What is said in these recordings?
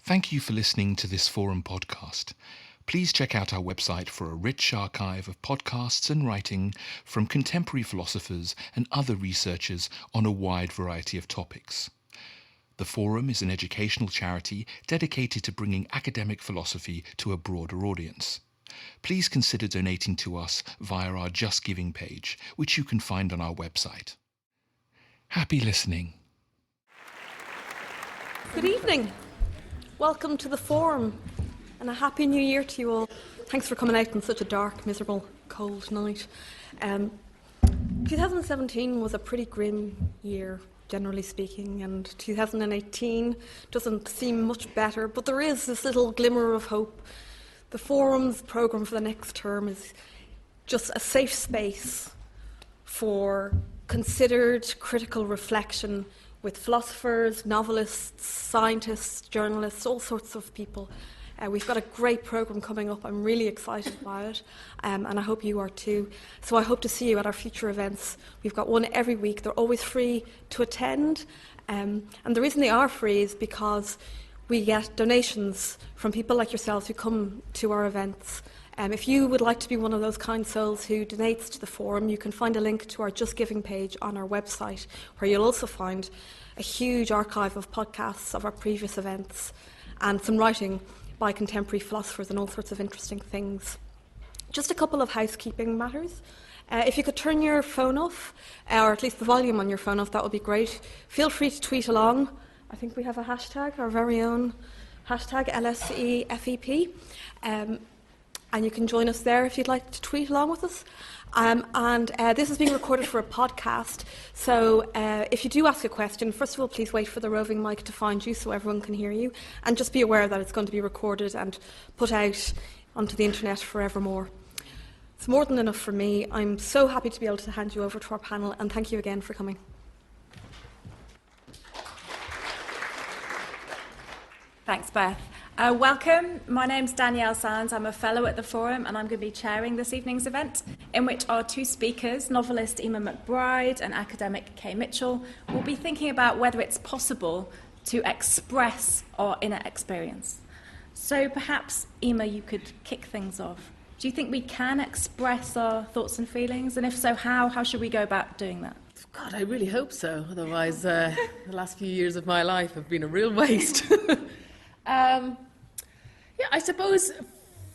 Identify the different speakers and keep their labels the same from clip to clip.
Speaker 1: Thank you for listening to this Forum podcast. Please check out our website for a rich archive of podcasts and writing from contemporary philosophers and other researchers on a wide variety of topics. The Forum is an educational charity dedicated to bringing academic philosophy to a broader audience. Please consider donating to us via our Just Giving page, which you can find on our website. Happy listening.
Speaker 2: Good evening. Welcome to the Forum and a happy new year to you all. Thanks for coming out on such a dark, miserable, cold night. 2017 was a pretty grim year, generally speaking, and 2018 doesn't seem much better, but there is this little glimmer of hope. The Forum's programme for the next term is just a safe space for considered critical reflection with philosophers, novelists, scientists, journalists, all sorts of people. We've got a great programme coming up. I'm really excited by it, and I hope you are too. So I hope to see you at our future events. We've got one every week. They're always free to attend, and the reason they are free is because we get donations from people like yourselves who come to our events. If you would like to be one of those kind souls who donates to the Forum, you can find a link to our Just Giving page on our website, where you'll also find a huge archive of podcasts of our previous events and some writing by contemporary philosophers and all sorts of interesting things. Just a couple of housekeeping matters. If you could turn your phone off, or at least the volume on your phone off, that would be great. Feel free to tweet along. I think we have a hashtag, our very own hashtag LSEFEP. And you can join us there if you'd like to tweet along with us. This is being recorded for a podcast, so if you do ask a question, first of all, please wait for the roving mic to find you so everyone can hear you, and just be aware that it's going to be recorded and put out onto the internet forevermore. It's more than enough for me. I'm so happy to be able to hand you over to our panel, and thank you again for coming.
Speaker 3: Thanks, Beth. Welcome. My name's Danielle Sands. I'm a fellow at the Forum, and I'm going to be chairing this evening's event, in which our two speakers, novelist Eimear McBride and academic Kaye Mitchell, will be thinking about whether it's possible to express our inner experience. So perhaps, Eimear, you could kick things off. Do you think we can express our thoughts and feelings? And if so, how? How should we go about doing that?
Speaker 4: God, I really hope so. Otherwise, the last few years of my life have been a real waste. I suppose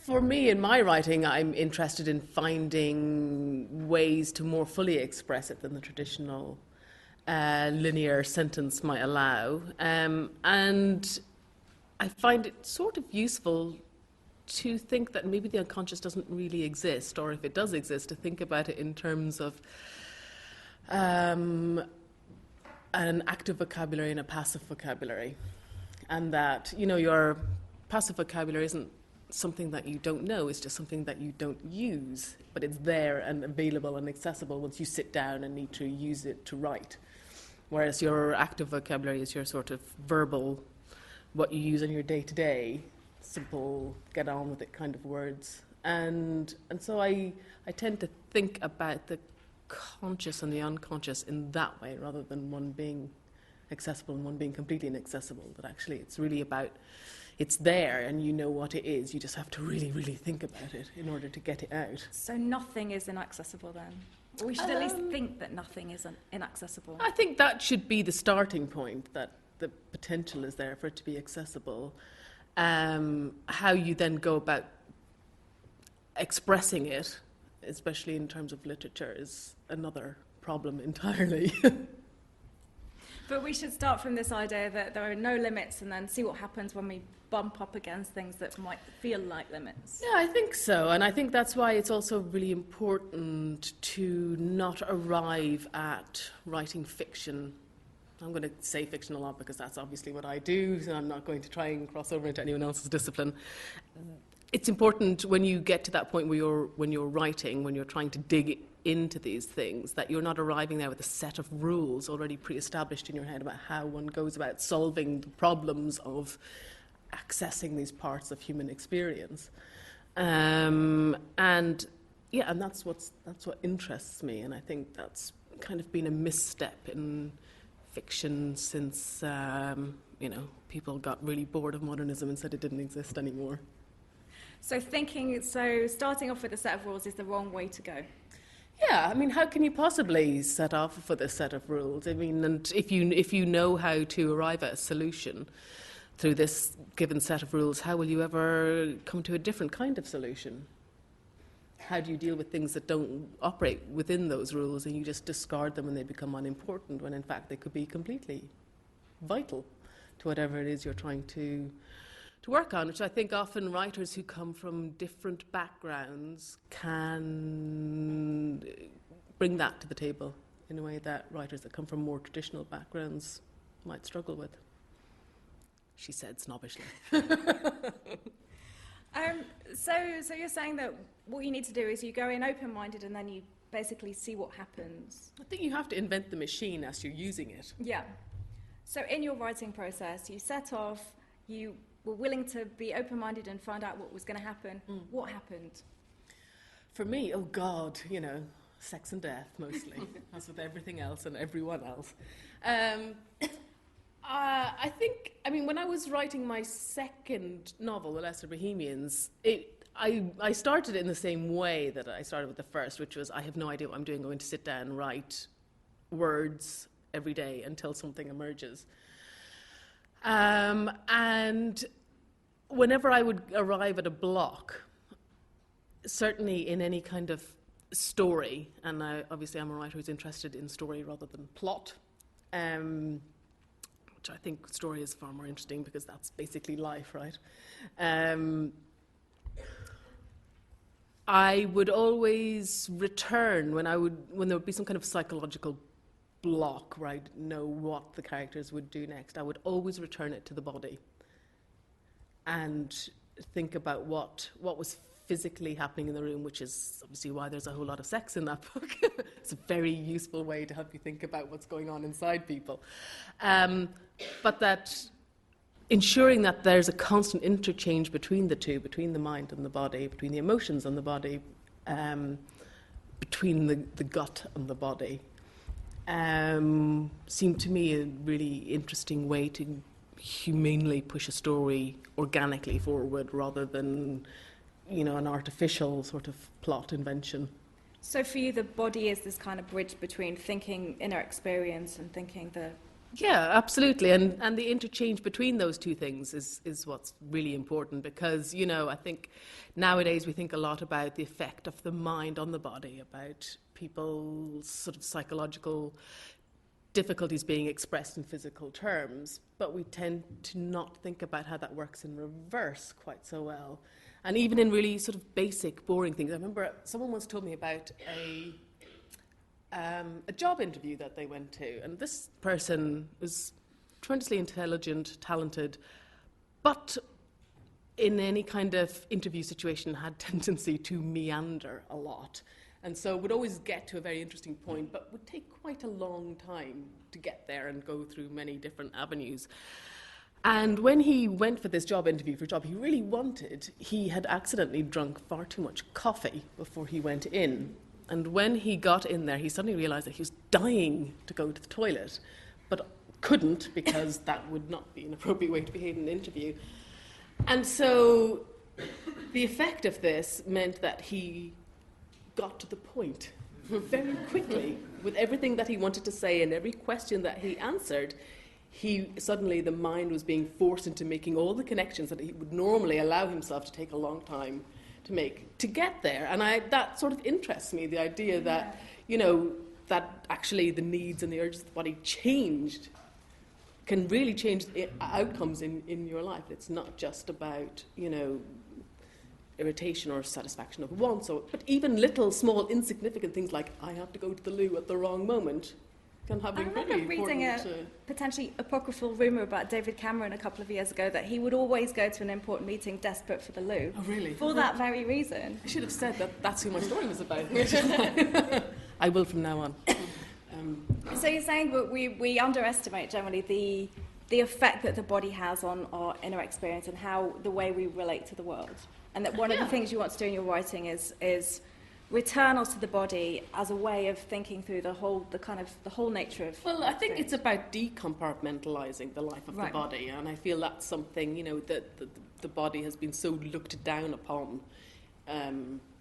Speaker 4: for me in my writing, I'm interested in finding ways to more fully express it than the traditional linear sentence might allow. And I find it sort of useful to think that maybe the unconscious doesn't really exist, or if it does exist, to think about it in terms of an active vocabulary and a passive vocabulary. And that, your passive vocabulary isn't something that you don't know, it's just something that you don't use, but it's there and available and accessible once you sit down and need to use it to write. Whereas your active vocabulary is your sort of verbal, what you use in your day-to-day, simple, get on with it kind of words. And so I tend to think about the conscious and the unconscious in that way, rather than one being accessible and one being completely inaccessible. But actually it's really about, it's there and you know what it is, you just have to really, really think about it in order to get it out.
Speaker 3: So nothing is inaccessible then? We should at least think that nothing is inaccessible.
Speaker 4: I think that should be the starting point, that the potential is there for it to be accessible. How you then go about expressing it, especially in terms of literature, is another problem entirely.
Speaker 3: But we should start from this idea that there are no limits and then see what happens when we bump up against things that might feel like limits.
Speaker 4: Yeah, I think so. And I think that's why it's also really important to not arrive at writing fiction. I'm going to say fiction a lot because that's obviously what I do, so I'm not going to try and cross over into anyone else's discipline. It's important when you get to that point where when you're writing, when you're trying to dig into these things, that you're not arriving there with a set of rules already pre-established in your head about how one goes about solving the problems of accessing these parts of human experience. And that's what interests me, and I think that's kind of been a misstep in fiction since people got really bored of modernism and said it didn't exist anymore.
Speaker 3: So starting off with a set of rules is the wrong way to go.
Speaker 4: Yeah, I mean, how can you possibly set off for this set of rules? I mean, and if you know how to arrive at a solution through this given set of rules, how will you ever come to a different kind of solution? How do you deal with things that don't operate within those rules and you just discard them and they become unimportant when in fact they could be completely vital to whatever it is you're trying to work on, which I think often writers who come from different backgrounds can bring that to the table in a way that writers that come from more traditional backgrounds might struggle with. She said snobbishly.
Speaker 3: So you're saying that what you need to do is you go in open-minded and then you basically see what happens.
Speaker 4: I think you have to invent the machine as you're using it.
Speaker 3: Yeah. So in your writing process, you set off, you were willing to be open-minded and find out what was going to happen. What happened?
Speaker 4: For me, oh God, sex and death mostly, as with everything else and everyone else. I think, when I was writing my second novel, The Lesser Bohemians, I started in the same way that I started with the first, which was I have no idea what I'm doing. I'm going to sit down and write words every day until something emerges. And whenever I would arrive at a block, certainly in any kind of story, and obviously I'm a writer who's interested in story rather than plot, which I think story is far more interesting because that's basically life, right? I would always return when there would be some kind of psychological block where I'd know what the characters would do next. I would always return it to the body and think about what was physically happening in the room, which is obviously why there's a whole lot of sex in that book. It's a very useful way to help you think about what's going on inside people. But that ensuring that there's a constant interchange between the two, between the mind and the body, between the emotions and the body, between the gut and the body, seemed to me a really interesting way to humanely push a story organically forward rather than, an artificial sort of plot invention.
Speaker 3: So for you, the body is this kind of bridge between thinking inner experience and thinking the...
Speaker 4: Yeah, absolutely. And the interchange between those two things is what's really important because, I think nowadays we think a lot about the effect of the mind on the body, about people's sort of psychological difficulties being expressed in physical terms, but we tend to not think about how that works in reverse quite so well. And even in really sort of basic, boring things. I remember someone once told me about a job interview that they went to, and this person was tremendously intelligent, talented, but in any kind of interview situation had tendency to meander a lot. And so would always get to a very interesting point, but would take quite a long time to get there and go through many different avenues. And when he went for this job interview for a job he really wanted, he had accidentally drunk far too much coffee before he went in. And when he got in there, he suddenly realised that he was dying to go to the toilet, but couldn't because that would not be an appropriate way to behave in an interview. And so the effect of this meant that he got to the point very quickly with everything that he wanted to say and every question that he answered. The mind was being forced into making all the connections that he would normally allow himself to take a long time to make, to get there. And that sort of interests me, the idea that, that actually the needs and the urges of the body can really change the outcomes in your life. It's not just about, irritation or satisfaction of wants, but even little, small, insignificant things like I have to go to the loo at the wrong moment can have a
Speaker 3: I
Speaker 4: really
Speaker 3: remember reading a potentially apocryphal rumour about David Cameron a couple of years ago that he would always go to an important meeting desperate for the loo.
Speaker 4: Oh, really?
Speaker 3: For that very reason.
Speaker 4: I should have said that's who my story was about. I will from now on.
Speaker 3: So you're saying that we underestimate generally the effect that the body has on our inner experience and how the way we relate to the world. And that one of the things you want to do in your writing is return us to the body as a way of thinking through the whole nature of.
Speaker 4: Well, I think it's about decompartmentalizing the life of the body, and I feel that's something, you know, that the body has been so looked down upon,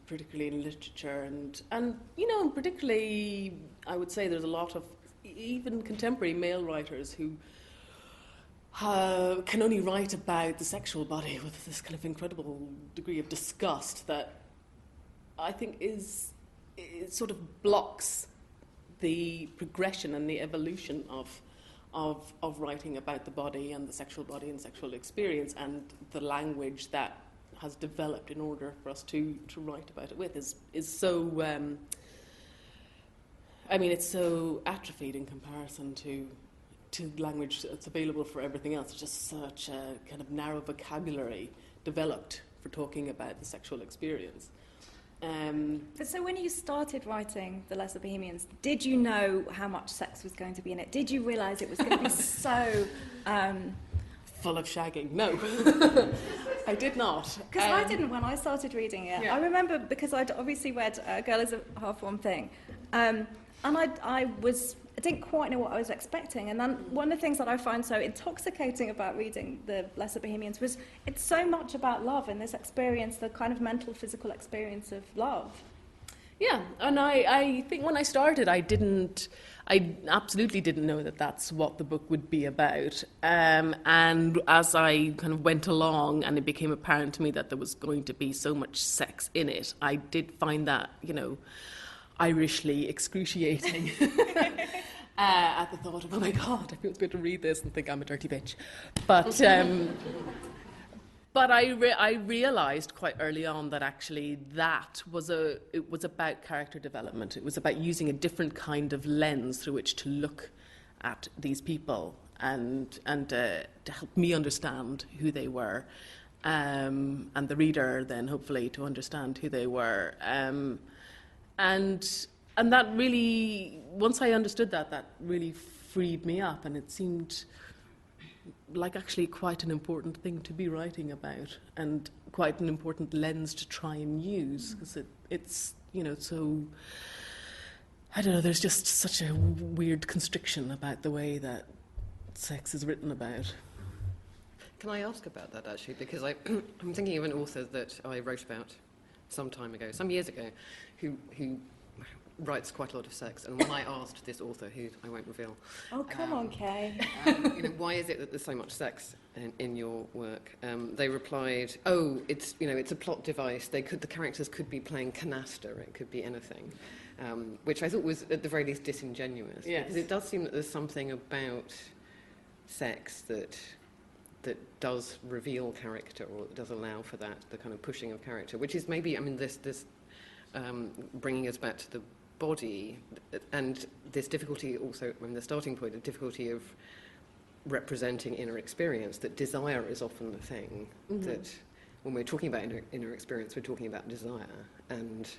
Speaker 4: particularly in literature, and you know, particularly I would say there's a lot of even contemporary male writers who can only write about the sexual body with this kind of incredible degree of disgust that I think it sort of blocks the progression and the evolution of writing about the body and the sexual body and sexual experience, and the language that has developed in order for us to write about it with is so it's so atrophied in comparison to language that's available for everything else. It's just such a kind of narrow vocabulary developed for talking about the sexual experience.
Speaker 3: But so when you started writing The Lesser Bohemians, did you know how much sex was going to be in it? Did you realise it was going to be so...
Speaker 4: full of shagging? No. I did not.
Speaker 3: Because I didn't when I started reading it. Yeah. I remember, because I'd obviously read A Girl is a Half-Formed Thing, and I didn't quite know what I was expecting. And then one of the things that I find so intoxicating about reading The Lesser Bohemians was it's so much about love and this experience, the kind of mental, physical experience of love.
Speaker 4: Yeah, and I think when I started, I absolutely didn't know that that's what the book would be about. And as I kind of went along and it became apparent to me that there was going to be so much sex in it, I did find that, you know, Irishly excruciating at the thought of, oh my God, I feel good to read this and think I'm a dirty bitch. But I realised quite early on that actually it was about character development. It was about using a different kind of lens through which to look at these people and to help me understand who they were, and the reader then hopefully to understand who they were. And that really, once I understood that really freed me up, and it seemed like actually quite an important thing to be writing about, and quite an important lens to try and use, because it's, you know, so, I don't know, there's just such a weird constriction about the way that sex is written about.
Speaker 5: Can I ask about that, actually? Because I'm thinking of an author that I wrote about some years ago, who writes quite a lot of sex. And when I asked this author, who I won't reveal...
Speaker 3: Oh, come on, Kaye.
Speaker 5: You know, why is it that there's so much sex in your work? They replied, it's a plot device. The characters could be playing canasta, it could be anything, which I thought was, at the very least, disingenuous.
Speaker 4: Yes.
Speaker 5: Because it does seem that there's something about sex that does reveal character, or that does allow for that, the kind of pushing of character, which is maybe, this bringing us back to the body, and this difficulty also, the starting point, the difficulty of representing inner experience, that desire is often the thing, that when we're talking about inner experience, we're talking about desire, and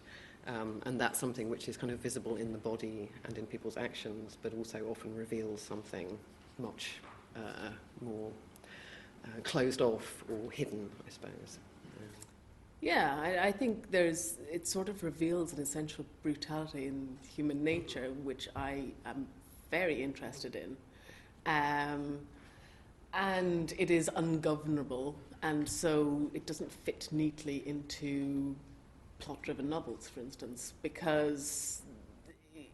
Speaker 5: that's something which is kind of visible in the body and in people's actions, but also often reveals something much more closed off or hidden, I suppose.
Speaker 4: Yeah, I think it sort of reveals an essential brutality in human nature, which I am very interested in. And it is ungovernable, and so it doesn't fit neatly into plot-driven novels, for instance, because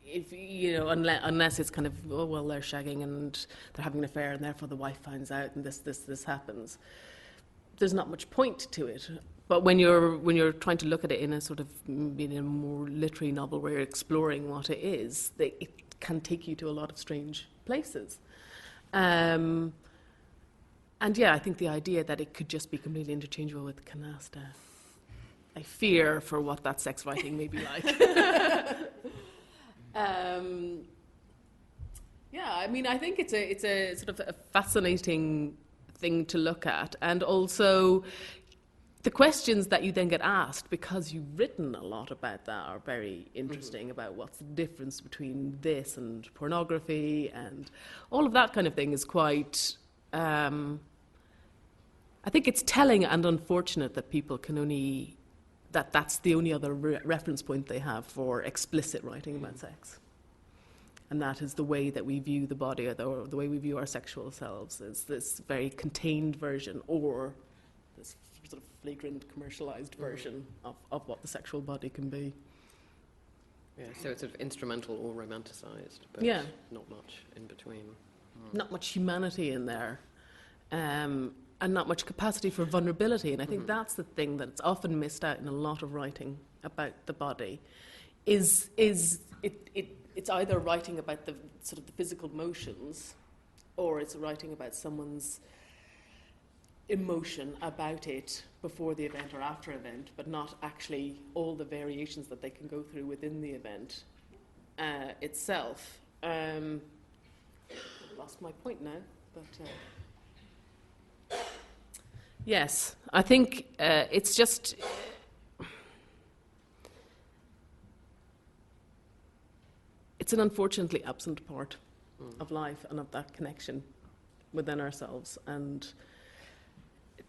Speaker 4: if, you know, unless it's kind of, oh, well, they're shagging and they're having an affair and therefore the wife finds out and this happens, there's not much point to it. But when you're trying to look at it in a sort of, in a more literary novel where you're exploring what it is, it can take you to a lot of strange places. And yeah, I think the idea that it could just be completely interchangeable with canasta, I fear for what that sex writing may be like. Yeah, I mean, I think it's a sort of a fascinating thing to look at, and also the questions that you then get asked, because you've written a lot about that, are very interesting, about what's the difference between this and pornography, and all of that kind of thing is quite... I think it's telling and unfortunate that people can only that's the only other reference point they have for explicit writing about sex. And that is the way that we view the body, or the way we view our sexual selves, is this very contained version, or this sort of flagrant commercialized version of what the sexual body can be.
Speaker 5: Yeah, so it's sort of instrumental or romanticized, but not much in between.
Speaker 4: Not much humanity in there, and not much capacity for vulnerability. And I think that's the thing that's often missed out in a lot of writing about the body, is it's either writing about the sort of the physical motions, or it's writing about someone's emotion about it before the event or after event, but not actually all the variations that they can go through within the event itself. I've lost my point now, but yes, I think it's just. It's an unfortunately absent part of life and of that connection within ourselves. And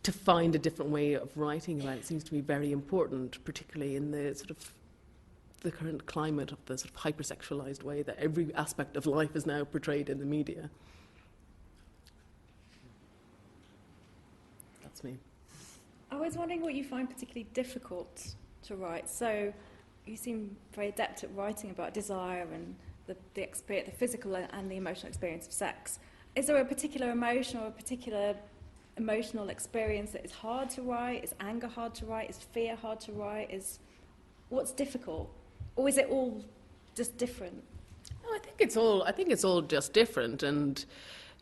Speaker 4: to find a different way of writing about it seems to be very important, particularly in the sort of the current climate of the sort of hypersexualized way that every aspect of life is now portrayed in the media. That's me.
Speaker 3: I was wondering what you find particularly difficult to write. So you seem very adept at writing about desire and the experience, the physical and the emotional experience of sex. Is there a particular emotion or a particular emotional experience that is hard to write? Is anger hard to write? Is fear hard to write? What's difficult? Or is it all just different?
Speaker 4: No, I think it's all just different. And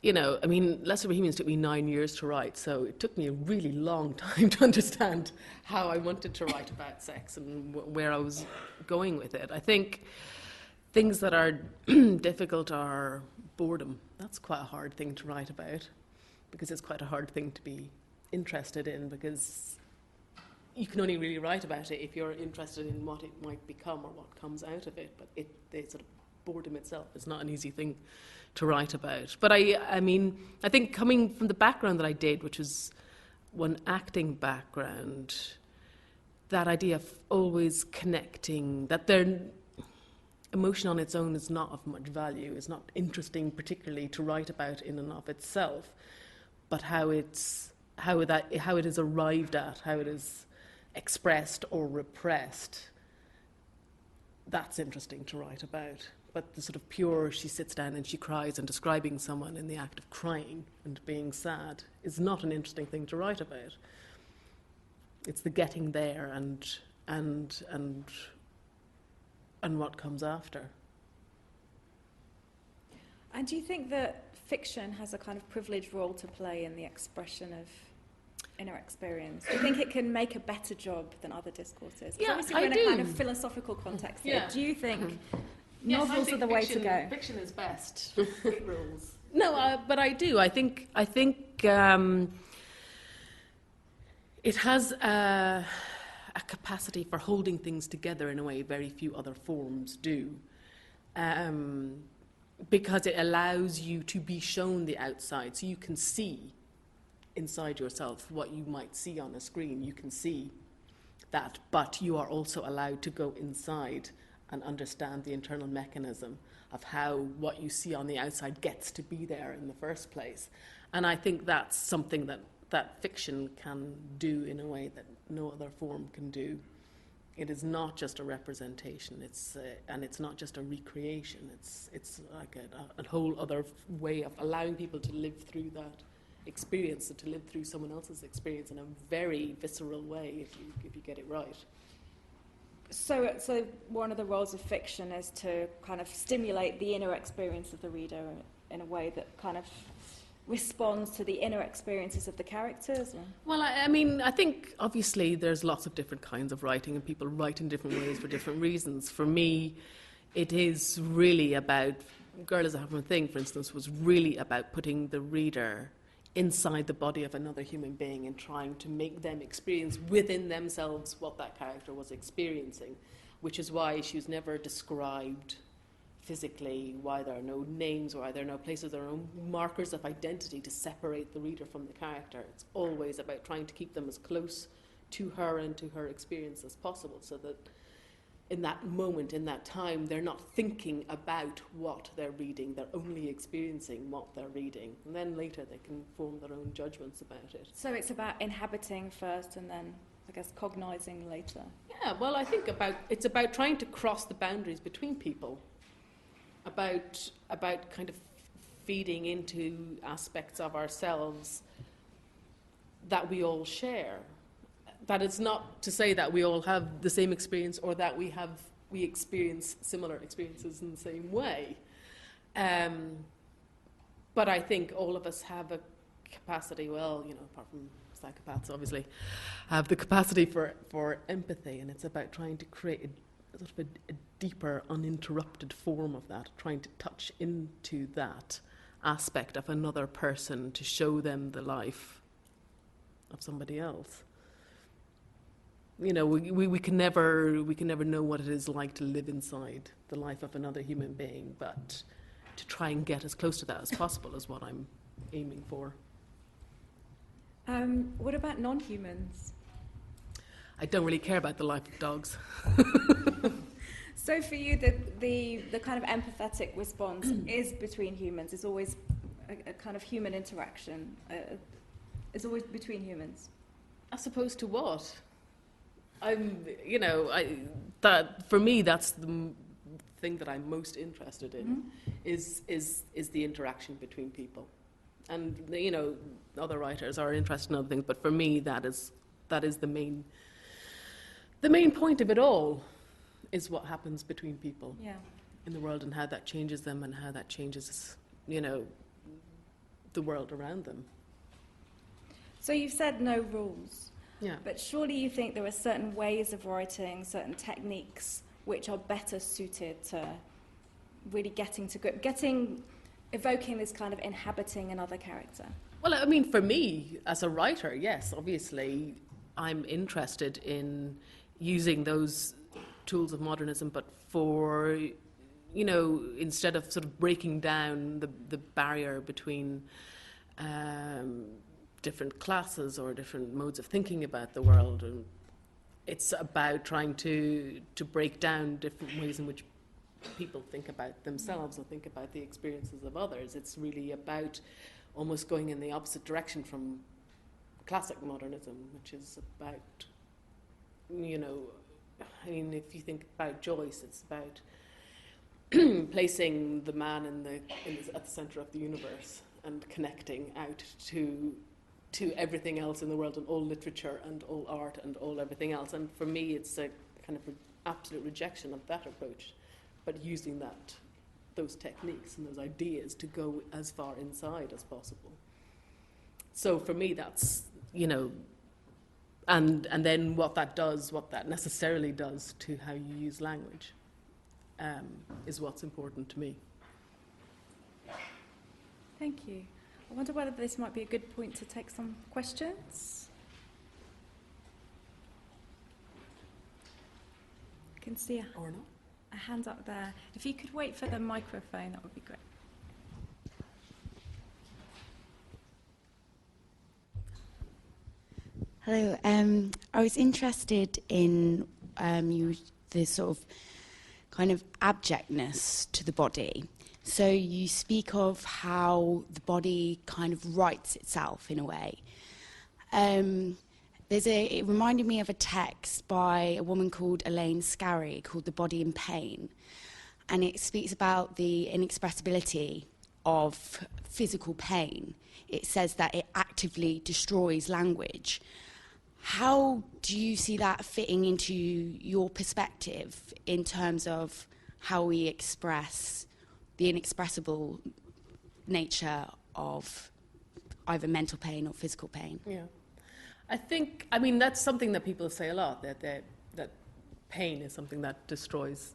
Speaker 4: you know, I mean, Lesser Bohemians took me 9 years to write, so it took me a really long time to understand how I wanted to write about sex and where I was going with it. I think things that are difficult are boredom. That's quite a hard thing to write about, because it's quite a hard thing to be interested in, because you can only really write about it if you're interested in what it might become or what comes out of it. But the sort of boredom itself is not an easy thing to write about. But I mean, I think coming from the background that I did, which was one acting background, that idea of always connecting, that emotion on its own is not of much value, is not interesting particularly to write about in and of itself, but how it is arrived at, how it is expressed or repressed, that's interesting to write about. But the sort of pure, she sits down and she cries, and describing someone in the act of crying and being sad is not an interesting thing to write about. It's the getting there and what comes after.
Speaker 3: And do you think that fiction has a kind of privileged role to play in the expression of inner experience? Do you think it can make a better job than other discourses?
Speaker 4: Yeah,
Speaker 3: obviously we're in a kind of philosophical context here.
Speaker 4: Yeah.
Speaker 3: Do you think
Speaker 4: Yes,
Speaker 3: novels are the way to go?
Speaker 4: Fiction is best. It rules. No, but I do. I think it has a capacity for holding things together in a way very few other forms do, because it allows you to be shown the outside, so you can see inside yourself what you might see on a screen. You can see that, but you are also allowed to go inside and understand the internal mechanism of how what you see on the outside gets to be there in the first place. And I think that's something that fiction can do in a way that no other form can do. It is not just a representation, and it's not just a recreation. It's like a whole other way of allowing people to live through that experience, and to live through someone else's experience in a very visceral way if you get it right.
Speaker 3: So one of the roles of fiction is to kind of stimulate the inner experience of the reader in a way that kind of responds to the inner experiences of the characters? Or?
Speaker 4: Well, I mean, I think obviously there's lots of different kinds of writing, and people write in different ways for different reasons. For me, it is really about, Girl is a Human Thing, for instance, was really about putting the reader inside the body of another human being and trying to make them experience within themselves what that character was experiencing, which is why she was never described physically, why there are no names, why there are no places, there are no markers of identity to separate the reader from the character. It's always about trying to keep them as close to her and to her experience as possible, so that in that moment, in that time, they're not thinking about what they're reading, they're only experiencing what they're reading. And then later they can form their own judgments about it.
Speaker 3: So it's about inhabiting first and then, I guess, cognizing later.
Speaker 4: Yeah, well, I think it's about trying to cross the boundaries between people, about kind of feeding into aspects of ourselves that we all share. That is not to say that we all have the same experience or that we experience similar experiences in the same way. But I think all of us have a capacity, well, apart from psychopaths, obviously, have the capacity for empathy, and it's about trying to create a sort of a deeper, uninterrupted form of that, trying to touch into that aspect of another person to show them the life of somebody else. We can never know what it is like to live inside the life of another human being, but to try and get as close to that as possible is what I'm aiming for.
Speaker 3: What about non-humans?
Speaker 4: I don't really care about the life of dogs.
Speaker 3: So for you, the kind of empathetic response is between humans. It's always a kind of human interaction. It's always between humans.
Speaker 4: As opposed to what? That for me, that's the thing that I'm most interested in, is the interaction between people. And other writers are interested in other things, but for me, that is the main point of it all, is what happens between people in the world and how that changes them and how that changes, the world around them.
Speaker 3: So you've said no rules.
Speaker 4: Yeah.
Speaker 3: But surely you think there are certain ways of writing, certain techniques which are better suited to really evoking this kind of inhabiting another character?
Speaker 4: Well, I mean, for me, as a writer, yes, obviously, I'm interested in using those tools of modernism, but for, instead of sort of breaking down the barrier between different classes or different modes of thinking about the world, and it's about trying to break down different ways in which people think about themselves or think about the experiences of others. It's really about almost going in the opposite direction from classic modernism, which is about, if you think about Joyce, it's about placing the man at the centre of the universe and connecting out to everything else in the world, and all literature and all art and all everything else. And for me, it's a kind of absolute rejection of that approach, but using those techniques and those ideas to go as far inside as possible. So for me, that's, and then what that necessarily does to how you use language is what's important to me.
Speaker 3: Thank you. I wonder whether this might be a good point to take some questions. I can see a hand up there. If you could wait for the microphone, that would be great.
Speaker 6: Hello. I was interested in the sort of kind of abjectness to the body. So you speak of how the body kind of writes itself in a way. It reminded me of a text by a woman called Elaine Scarry called The Body in Pain. And it speaks about the inexpressibility of physical pain. It says that it actively destroys language. How do you see that fitting into your perspective in terms of how we express the inexpressible nature of either mental pain or physical pain?
Speaker 4: Yeah. That's something that people say a lot, that pain is something that destroys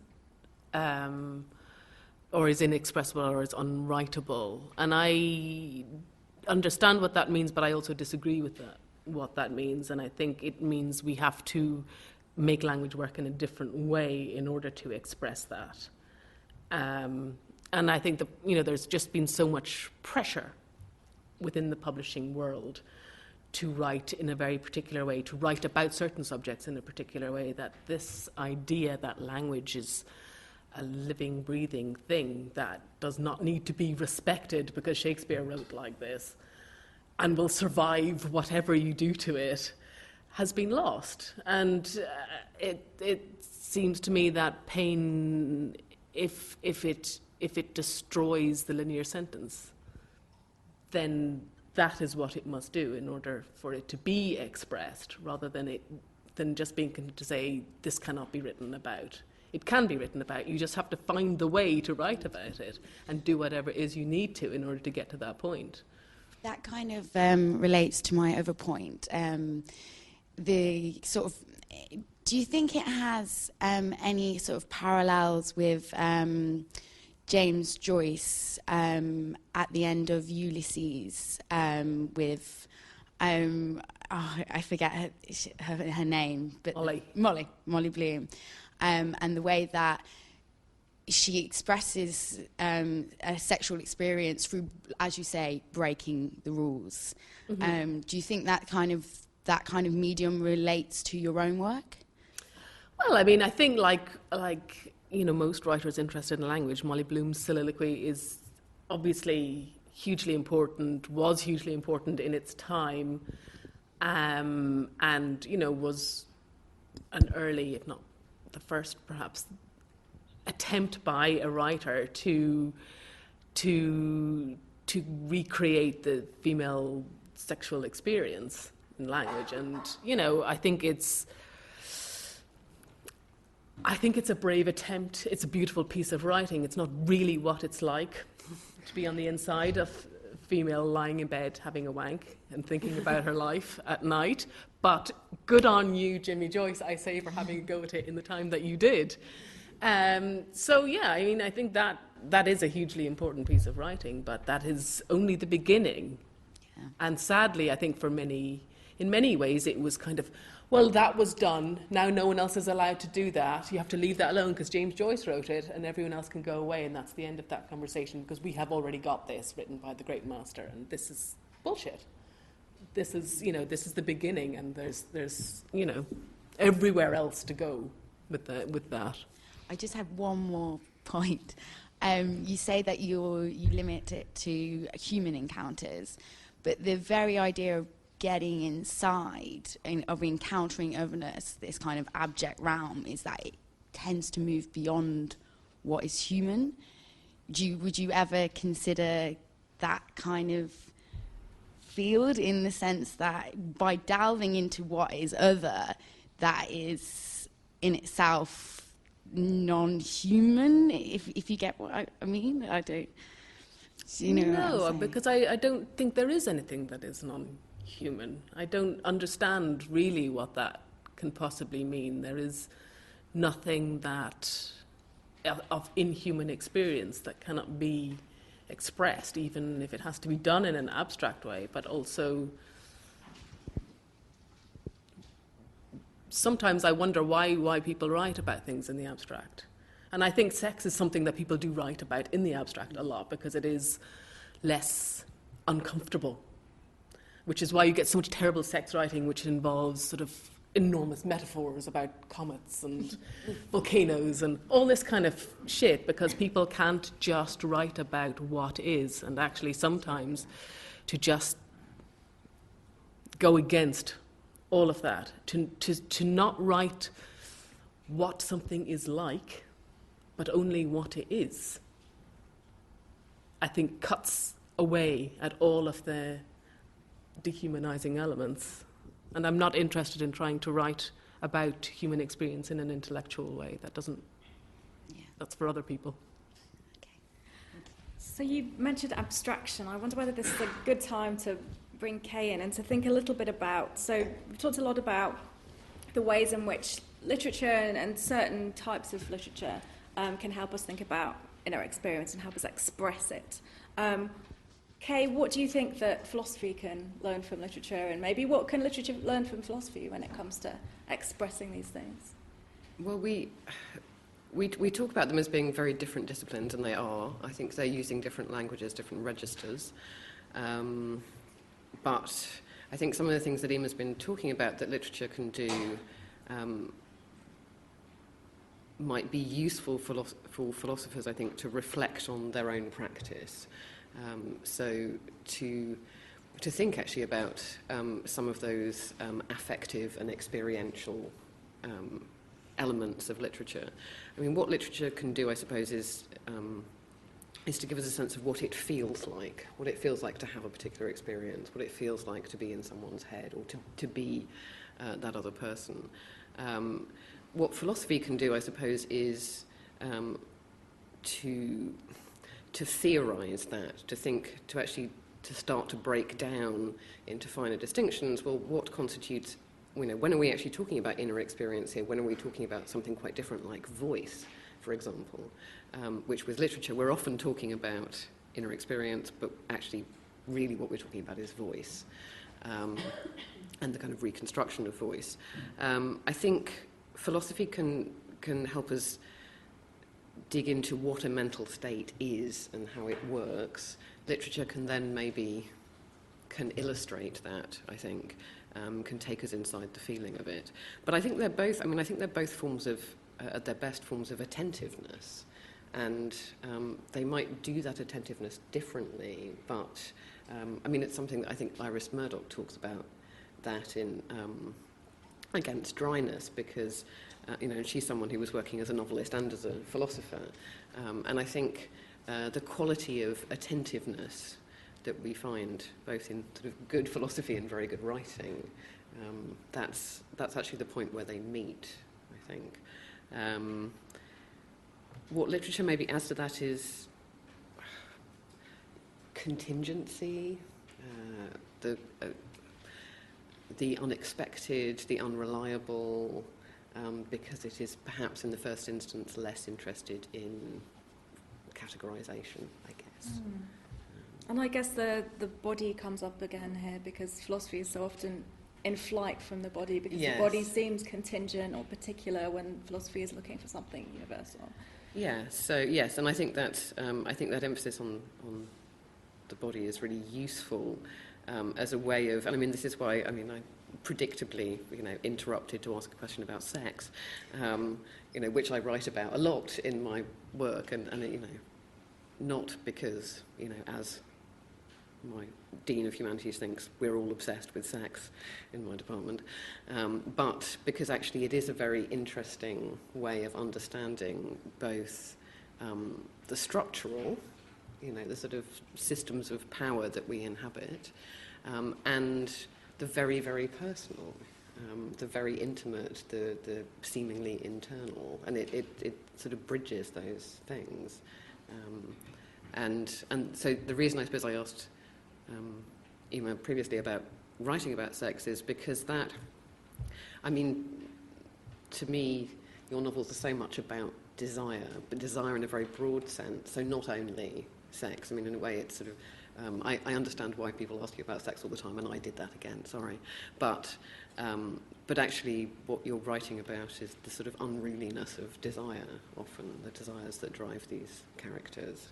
Speaker 4: or is inexpressible or is unwritable. And I understand what that means, but I also disagree with what that means. And I think it means we have to make language work in a different way in order to express that. And I think that, there's just been so much pressure within the publishing world to write in a very particular way, to write about certain subjects in a particular way, that this idea that language is a living, breathing thing that does not need to be respected because Shakespeare wrote like this and will survive whatever you do to it, has been lost. And it seems to me that pain, if it destroys the linear sentence, then that is what it must do in order for it to be expressed, rather than just being to say, this cannot be written about. It can be written about. You just have to find the way to write about it and do whatever it is you need to in order to get to that point.
Speaker 6: That kind of relates to my other point. The sort of, do you think it has any sort of parallels with James Joyce at the end of Ulysses with I forget her name, but Molly Bloom, and the way that she expresses a sexual experience through, as you say, breaking the rules. Mm-hmm. Do you think that kind of medium relates to your own work?
Speaker 4: Well, I mean, I think like most writers interested in language, Molly Bloom's Soliloquy is obviously hugely important, was hugely important in its time, and was an early, if not the first, perhaps, attempt by a writer to recreate the female sexual experience in language. And I think it's a brave attempt. It's a beautiful piece of writing. It's not really what it's like to be on the inside of a female lying in bed having a wank and thinking about her life at night. But good on you, Jimmy Joyce, I say, for having a go at it in the time that you did. So yeah, I mean, I think that is a hugely important piece of writing, but that is only the beginning. Yeah. And sadly, I think in many ways, it was kind of, well, that was done. Now no one else is allowed to do that. You have to leave that alone because James Joyce wrote it and everyone else can go away, and that's the end of that conversation because we have already got this written by the great master, and this is bullshit. This is the beginning, and there's everywhere else to go with that.
Speaker 6: I just have one more point. You say that you limit it to human encounters, but the very idea of getting inside and of encountering otherness, this kind of abject realm, is that it tends to move beyond what is human. Would you ever consider that kind of field, in the sense that by delving into what is other, that is in itself non-human, if you get what I mean? I don't...
Speaker 4: No, because I don't think there is anything that is non-human. I don't understand really what that can possibly mean. There is nothing that of inhuman experience that cannot be expressed, even if it has to be done in an abstract way, but also sometimes I wonder why people write about things in the abstract. And I think sex is something that people do write about in the abstract a lot because it is less uncomfortable, which is why you get so much terrible sex writing which involves sort of enormous metaphors about comets and volcanoes and all this kind of shit, because people can't just write about what is, and actually sometimes to just go against all of that, to not write what something is like, but only what it is, I think cuts away at all of the dehumanizing elements. And I'm not interested in trying to write about human experience in an intellectual way. That doesn't... Yeah. That's for other people.
Speaker 3: Okay. So you mentioned abstraction. I wonder whether this is a good time to bring Kaye in and to think a little bit about... So we've talked a lot about the ways in which literature and certain types of literature can help us think about inner experience and help us express it. Kaye, what do you think that philosophy can learn from literature, and maybe what can literature learn from philosophy when it comes to expressing these things?
Speaker 5: Well, we talk about them as being very different disciplines, and they are. I think they're using different languages, different registers. But I think some of the things that Eimear's been talking about that literature can do might be useful for philosophers, I think, to reflect on their own practice. So to think actually about some of those affective and experiential elements of literature. I mean, what literature can do, I suppose, is to give us a sense of what it feels like to have a particular experience, what it feels like to be in someone's head, or to be that other person. What philosophy can do, I suppose, is to theorize that, to start to break down into finer distinctions. Well, what constitutes, when are we actually talking about inner experience here? When are we talking about something quite different like voice, for example, which with literature we're often talking about inner experience, but actually really what we're talking about is voice, and the kind of reconstruction of voice. I think philosophy can help us dig into what a mental state is and how it works. Literature can then can illustrate that, I think, can take us inside the feeling of it. But I think they're both forms of, at their best, forms of attentiveness. And they might do that attentiveness differently, but, it's something that I think Iris Murdoch talks about that in Against Dryness, because, she's someone who was working as a novelist and as a philosopher. And I think the quality of attentiveness that we find both in sort of good philosophy and very good writing, that's actually the point where they meet, I think. What literature maybe adds to that is contingency, the unexpected, the unreliable, because it is perhaps in the first instance less interested in categorization, I guess.
Speaker 3: And I guess the body comes up again here, because philosophy is so often in flight from the body, because
Speaker 5: Yes.
Speaker 3: the body seems contingent or particular when philosophy is looking for something universal.
Speaker 5: Yeah, so yes, and I think that emphasis on the body is really useful as a way of, this is why, I predictably, interrupted to ask a question about sex, which I write about a lot in my work, and not because, as my Dean of Humanities thinks we're all obsessed with sex in my department, but because actually it is a very interesting way of understanding both the structural, the sort of systems of power that we inhabit, and the very, very personal, the very intimate, the seemingly internal, and it sort of bridges those things. And so the reason I suppose I asked Eimear previously about writing about sex is because that, to me, your novels are so much about desire, but desire in a very broad sense, so not only sex. In a way it's sort of, I understand why people ask you about sex all the time, and I did that again, sorry. But actually what you're writing about is the sort of unruliness of desire, often, the desires that drive these characters.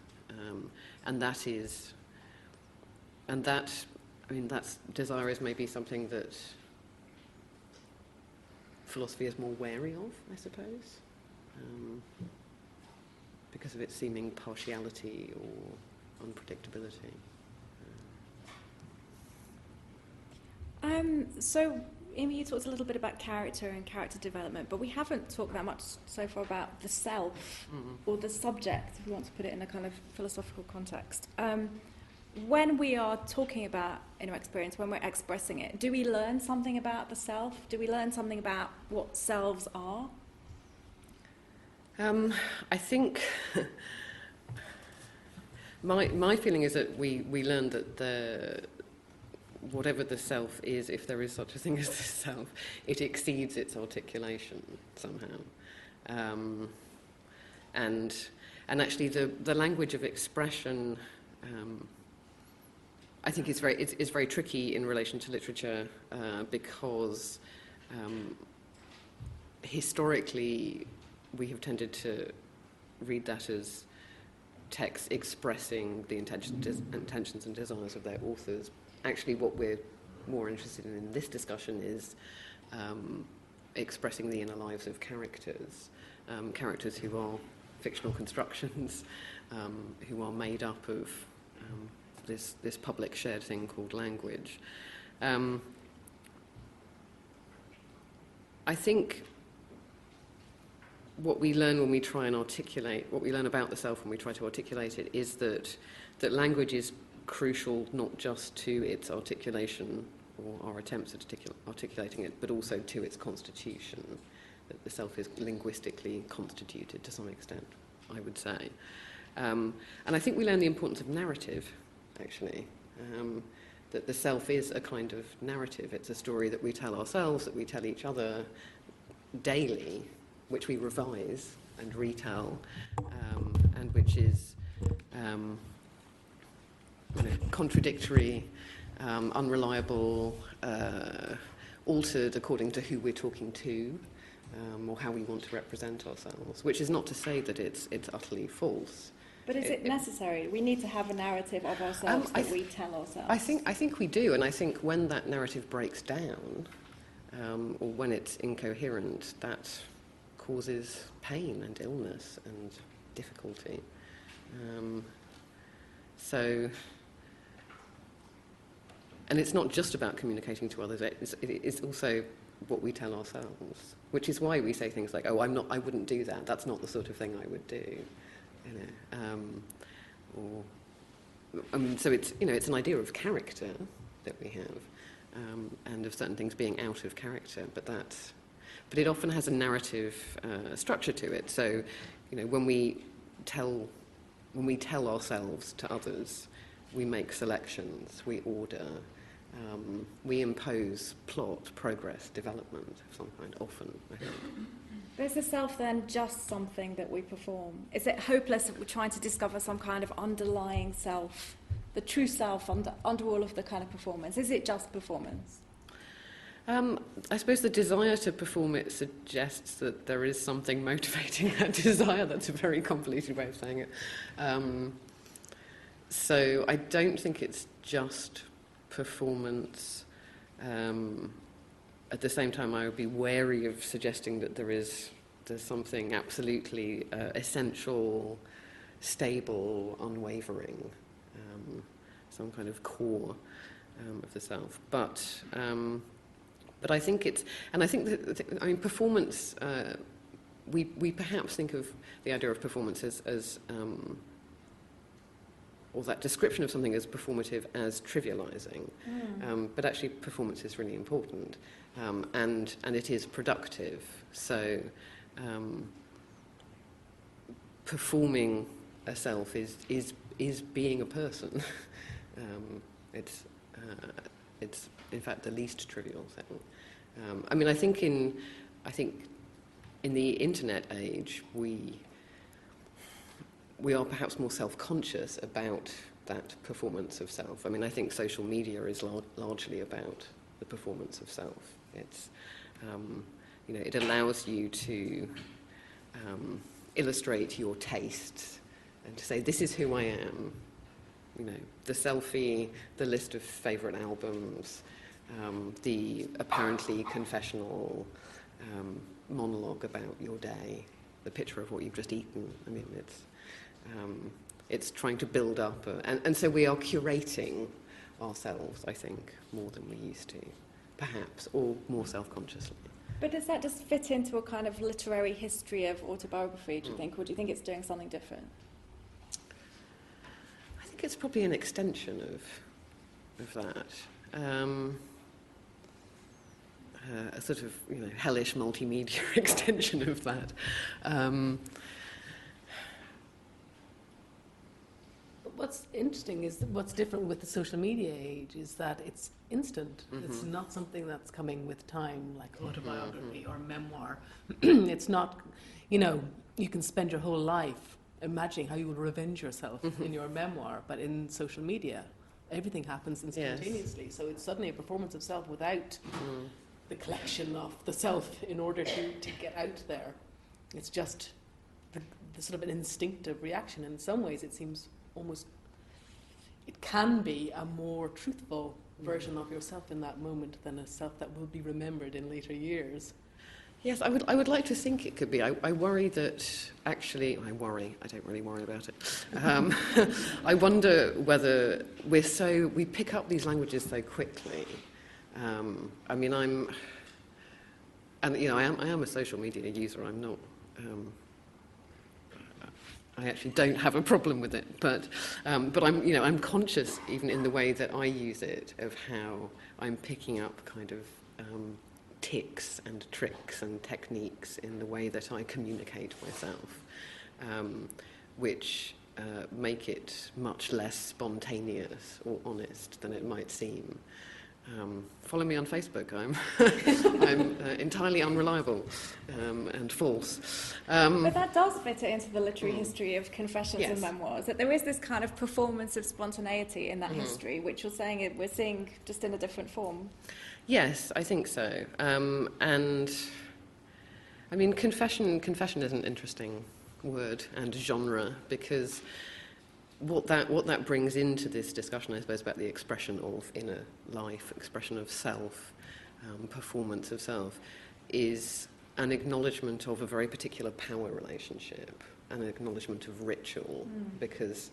Speaker 5: That's desire is maybe something that philosophy is more wary of, I suppose, because of its seeming partiality or unpredictability.
Speaker 3: So, Eimear, you talked a little bit about character and character development, but we haven't talked that much so far about the self, or the subject, if we want to put it in a kind of philosophical context. When we are talking about inner experience, when we're expressing it, do we learn something about the self? Do we learn something about what selves are?
Speaker 5: I think my feeling is that we learn that whatever the self is, if there is such a thing as the self, it exceeds its articulation somehow. And actually the language of expression, I think it's very tricky in relation to literature, because historically we have tended to read that as texts expressing the intentions and desires of their authors. Actually, what we're more interested in this discussion is expressing the inner lives of characters, characters who are fictional constructions, who are made up of this public shared thing called language. I think what we learn when we try and articulate, what we learn about the self when we try to articulate it, is that language is crucial not just to its articulation or our attempts at articulating it, but also to its constitution, that the self is linguistically constituted to some extent, I would say. And I think we learn the importance of narrative, actually, that the self is a kind of narrative. It's a story that we tell ourselves, that we tell each other daily, which we revise and retell, and which is contradictory, unreliable, altered according to who we're talking to, or how we want to represent ourselves, which is not to say that it's utterly false.
Speaker 3: But is it necessary? We need to have a narrative of ourselves that we tell ourselves.
Speaker 5: I think we do, and I think when that narrative breaks down, or when it's incoherent, that causes pain and illness and difficulty. And it's not just about communicating to others, it's also what we tell ourselves, which is why we say things like, I wouldn't do that, that's not the sort of thing I would do. So it's an idea of character that we have, and of certain things being out of character, but it often has a narrative structure to it. So, when we tell ourselves to others, we make selections, we order, we impose plot, progress, development of some kind, often, I think.
Speaker 3: But is the self then just something that we perform? Is it hopeless that we're trying to discover some kind of underlying self, the true self under all of the kind of performance? Is it just performance?
Speaker 5: I suppose the desire to perform it suggests that there is something motivating that desire. That's a very convoluted way of saying it. So I don't think it's just performance. At the same time, I would be wary of suggesting that there's something absolutely essential, stable, unwavering, some kind of core of the self. But I think performance. We perhaps think of the idea of performance as or that description of something as performative as trivializing. But actually performance is really important, and it is productive. So performing a self is being a person. It's in fact the least trivial thing. I think in the internet age we are perhaps more self-conscious about that performance of self. I think social media is largely about the performance of self. It's, it allows you to illustrate your tastes and to say, this is who I am. The selfie, the list of favourite albums, the apparently confessional monologue about your day, the picture of what you've just eaten. It's trying to build up, and so we are curating ourselves, I think, more than we used to, perhaps, or more self-consciously.
Speaker 3: But does that just fit into a kind of literary history of autobiography, do you think, or do you think it's doing something different?
Speaker 5: I think it's probably an extension of that. A sort of, hellish multimedia extension of that.
Speaker 4: What's interesting is what's different with the social media age is that it's instant. Mm-hmm. It's not something that's coming with time, like autobiography or memoir. It's not, you can spend your whole life imagining how you would revenge yourself in your memoir, but in social media, everything happens instantaneously. Yes. So it's suddenly a performance of self without the collection of the self in order to get out there. It's just the sort of an instinctive reaction. In some ways, it seems almost, it can be a more truthful version of yourself in that moment than a self that will be remembered in later years.
Speaker 5: Yes, I would like to think it could be. I worry that actually, I don't really worry about it. I wonder whether we pick up these languages so quickly. I mean, I am a social media user. I'm not, I actually don't have a problem with it, but I'm conscious even in the way that I use it of how I'm picking up kind of tics and tricks and techniques in the way that I communicate myself, which make it much less spontaneous or honest than it might seem. Follow me on Facebook. I'm entirely unreliable and false.
Speaker 3: But that does fit it into the literary history of confessions and memoirs, that there is this kind of performance of spontaneity in that history, which you're saying we're seeing just in a different form. Yes,
Speaker 5: I think so. And I mean, confession is an interesting word and genre, because what that brings into this discussion, I suppose, about the expression of inner life, expression of self, performance of self, is an acknowledgement of a very particular power relationship, an acknowledgement of ritual, because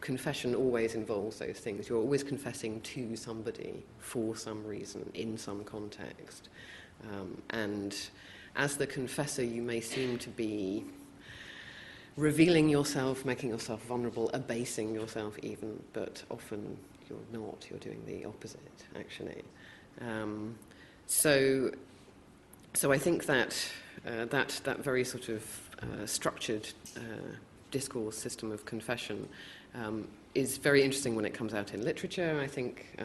Speaker 5: confession always involves those things. You're always confessing to somebody for some reason, in some context. And as the confessor, you may seem to be revealing yourself, making yourself vulnerable, abasing yourself even, but often you're not. You're doing the opposite, actually. So I think that that very sort of structured discourse system of confession is very interesting when it comes out in literature. I think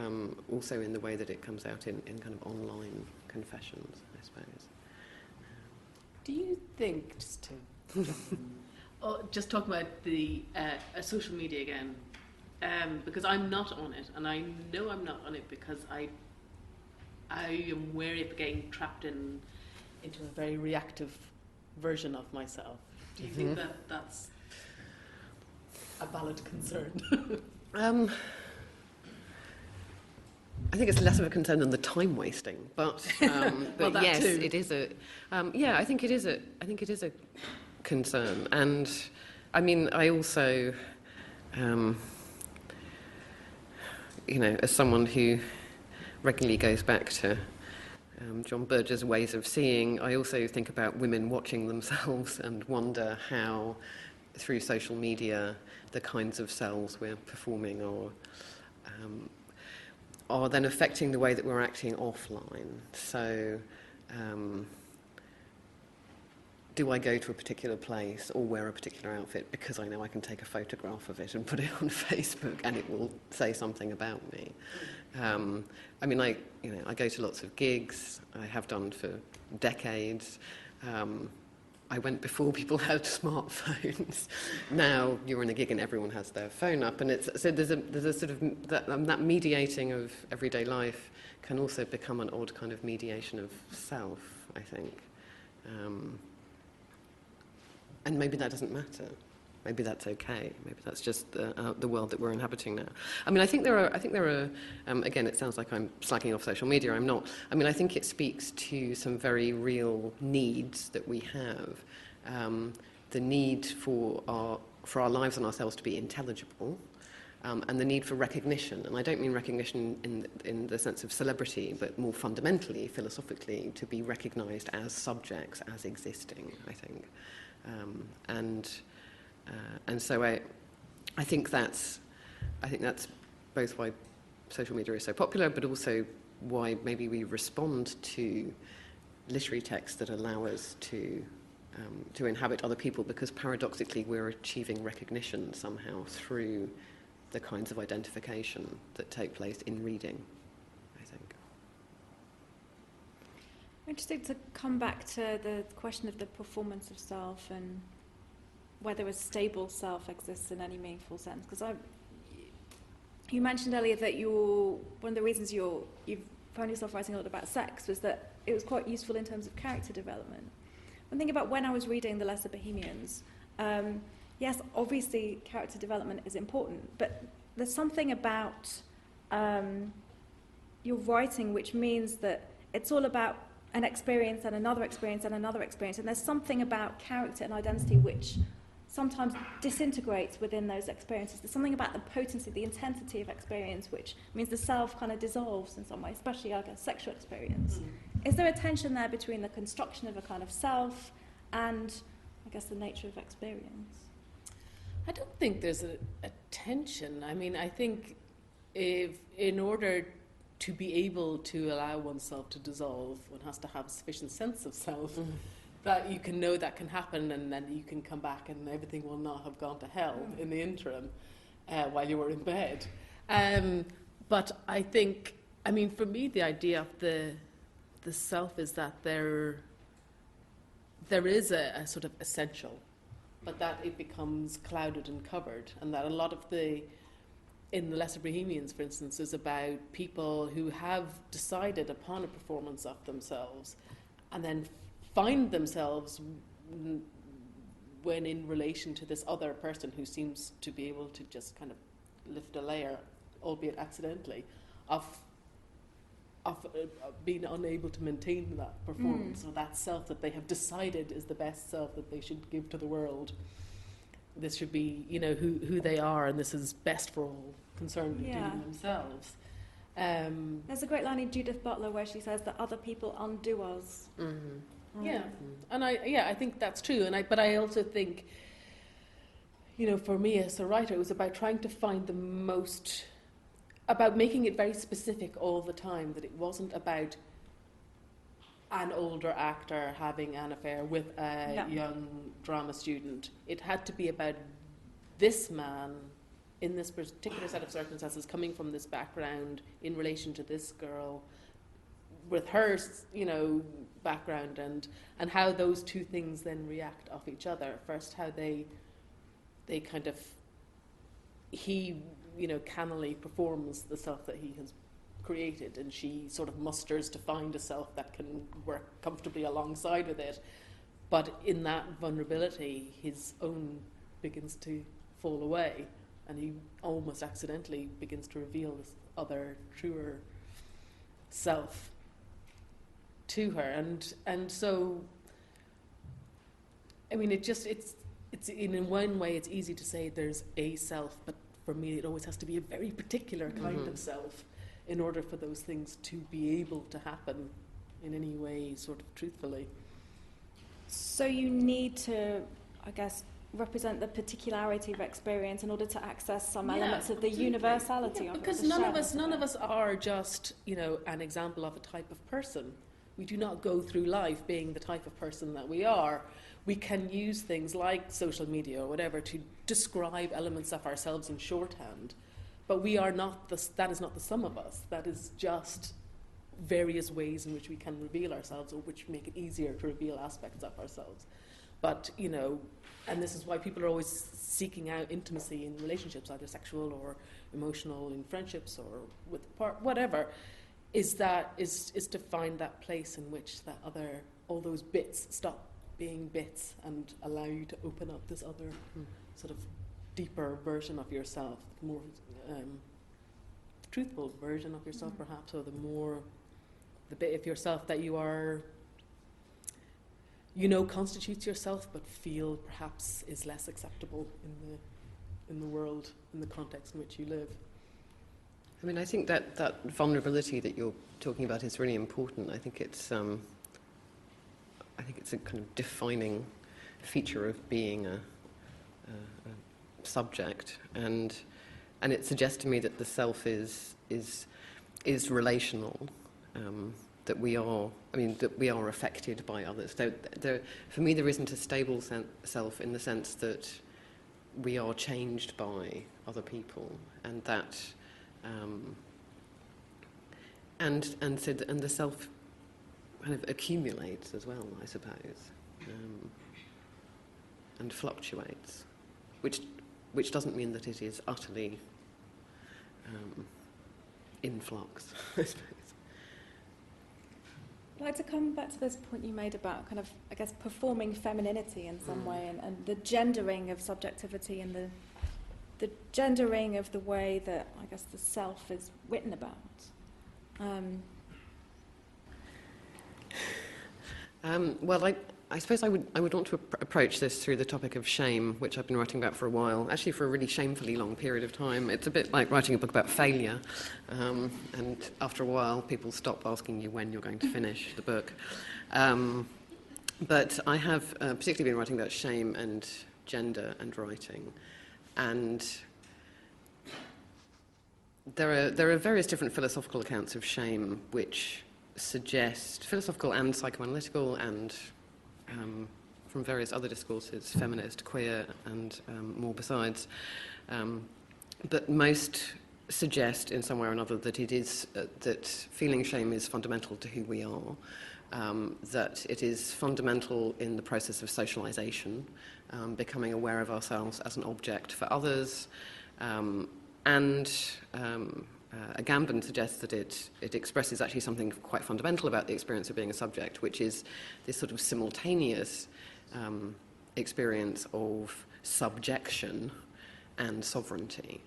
Speaker 5: also in the way that it comes out in kind of online confessions, I suppose.
Speaker 4: Do you think, just to just talk about the social media again, because I'm not on it, and I know I'm not on it because I am wary of getting trapped into a very reactive version of myself. Do you think that that's a valid concern?
Speaker 5: I think it's less of a concern than the time wasting, but
Speaker 4: well,
Speaker 5: yes,
Speaker 4: too.
Speaker 5: It is a. I think it is a concern, and I mean, I also, as someone who regularly goes back to John Berger's ways of seeing, I also think about women watching themselves and wonder how, through social media, the kinds of selves we're performing are then affecting the way that we're acting offline. So, do I go to a particular place or wear a particular outfit because I know I can take a photograph of it and put it on Facebook and it will say something about me? I mean, I go to lots of gigs. I have done for decades. I went before people had smartphones. Now you're in a gig and everyone has their phone up, and so there's a sort of that mediating of everyday life can also become an odd kind of mediation of self, I think. And maybe that doesn't matter. Maybe that's okay. Maybe that's just the world that we're inhabiting now. I mean, I think there are. Again, it sounds like I'm slacking off social media. I'm not. I mean, I think it speaks to some very real needs that we have. The need for our lives and ourselves to be intelligible, and the need for recognition. And I don't mean recognition in the sense of celebrity, but more fundamentally, philosophically, to be recognised as subjects, as existing. I think. And so I think that's both why social media is so popular, but also why maybe we respond to literary texts that allow us to inhabit other people, because paradoxically we're achieving recognition somehow through the kinds of identification that take place in reading, I think.
Speaker 3: Interesting to come back to the question of the performance of self and whether a stable self exists in any meaningful sense. Because you mentioned earlier that one of the reasons you found yourself writing a lot about sex was that it was quite useful in terms of character development. One thing about when I was reading The Lesser Bohemians, yes, obviously character development is important, but there's something about you're writing, which means that it's all about an experience and another experience and another experience, and there's something about character and identity which sometimes disintegrates within those experiences. There's something about the potency, the intensity of experience, which means the self kind of dissolves in some way, especially, I guess, sexual experience. Is there a tension there between the construction of a kind of self and, I guess, the nature of experience?
Speaker 4: I don't think there's a tension. I mean, I think if in order to be able to allow oneself to dissolve, one has to have a sufficient sense of self that you can know that can happen, and then you can come back and everything will not have gone to hell in the interim while you were in bed. But I think, I mean, for me, the idea of the self is that there is a sort of essential, but that it becomes clouded and covered, and that a lot of in the Lesser Bohemians, for instance, is about people who have decided upon a performance of themselves and then find themselves when in relation to this other person who seems to be able to just kind of lift a layer, albeit accidentally, of being unable to maintain that performance or that self that they have decided is the best self that they should give to the world. This should be, you know, who they are, and this is best for all concerned, including themselves.
Speaker 3: There's a great line in Judith Butler where she says that other people undo us.
Speaker 4: Yeah, and I think that's true. But I also think, you know, for me as a writer, it was about trying to find about making it very specific all the time, that it wasn't about an older actor having an affair with a young drama student. It had to be about this man in this particular set of circumstances, coming from this background in relation to this girl, with her, you know, background, and how those two things then react off each other. First, how they kind of, he, you know, cannily performs the self that he has created, and she sort of musters to find a self that can work comfortably alongside with it. But in that vulnerability, his own begins to fall away, and he almost accidentally begins to reveal this other, truer self to her. And so, I mean, it's in one way it's easy to say there's a self, but for me it always has to be a very particular kind of self in order for those things to be able to happen in any way sort of truthfully.
Speaker 3: So you need to, I guess, represent the particularity of experience in order to access some elements of the universality of it.
Speaker 4: Because none of us are just, you know, an example of a type of person. We do not go through life being the type of person that we are. We can use things like social media or whatever to describe elements of ourselves in shorthand, but we are not that is not the sum of us. That is just various ways in which we can reveal ourselves, or which make it easier to reveal aspects of ourselves. But, you know, and this is why people are always seeking out intimacy in relationships, either sexual or emotional, in friendships or with whatever, is to find that place in which that other, all those bits stop being bits and allow you to open up this other sort of deeper version of yourself, more truthful version of yourself, perhaps, or the bit of yourself that you are, you know, constitutes yourself, but feel perhaps is less acceptable in the world, in the context in which you live.
Speaker 5: I mean, I think that vulnerability that you're talking about is really important. I think it's a kind of defining feature of being a subject, and it suggests to me that the self is relational. That we are affected by others. For me, there isn't a stable self in the sense that we are changed by other people, and that, and the self kind of accumulates as well, I suppose, and fluctuates, which doesn't mean that it is utterly in flux, I suppose.
Speaker 3: I'd like to come back to this point you made about kind of, I guess, performing femininity in some way, and the gendering of subjectivity, and the gendering of the way that, I guess, the self is written about.
Speaker 5: Well, I suppose I would want to approach this through the topic of shame, which I've been writing about for a while, actually for a really shamefully long period of time. It's a bit like writing a book about failure, and after a while people stop asking you when you're going to finish the book. But I have particularly been writing about shame and gender and writing, and there are various different philosophical accounts of shame which suggest, philosophical and psychoanalytical and from various other discourses, feminist, queer, and more besides, but most suggest in some way or another that it is that feeling shame is fundamental to who we are, that it is fundamental in the process of socialization, becoming aware of ourselves as an object for others, and Agamben suggests that it expresses actually something quite fundamental about the experience of being a subject, which is this sort of simultaneous experience of subjection and sovereignty.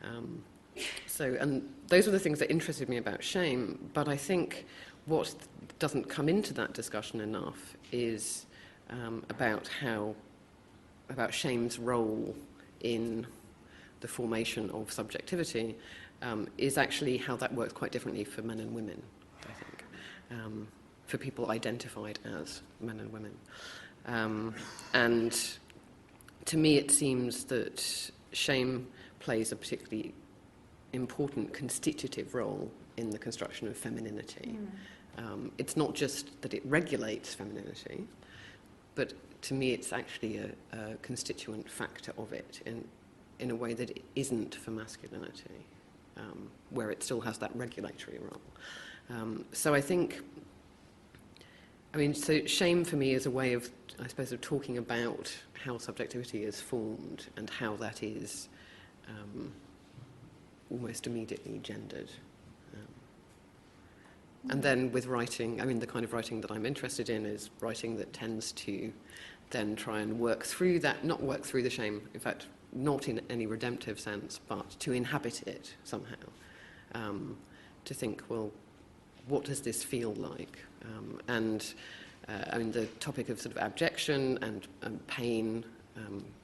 Speaker 5: And those were the things that interested me about shame, but I think what doesn't come into that discussion enough is about shame's role in the formation of subjectivity, is actually how that works quite differently for men and women, I think, for people identified as men and women. And to me it seems that shame plays a particularly important constitutive role in the construction of femininity. It's not just that it regulates femininity, but to me it's actually a constituent factor of it in a way that it isn't for masculinity, where it still has that regulatory role. So I think, so shame for me is a way of, I suppose, of talking about how subjectivity is formed and how that is almost immediately gendered. And then with writing, the kind of writing that I'm interested in is writing that tends to then try and work through that, not work through the shame, in fact, not in any redemptive sense, but to inhabit it somehow. To think, well, what does this feel like? The topic of sort of abjection and pain,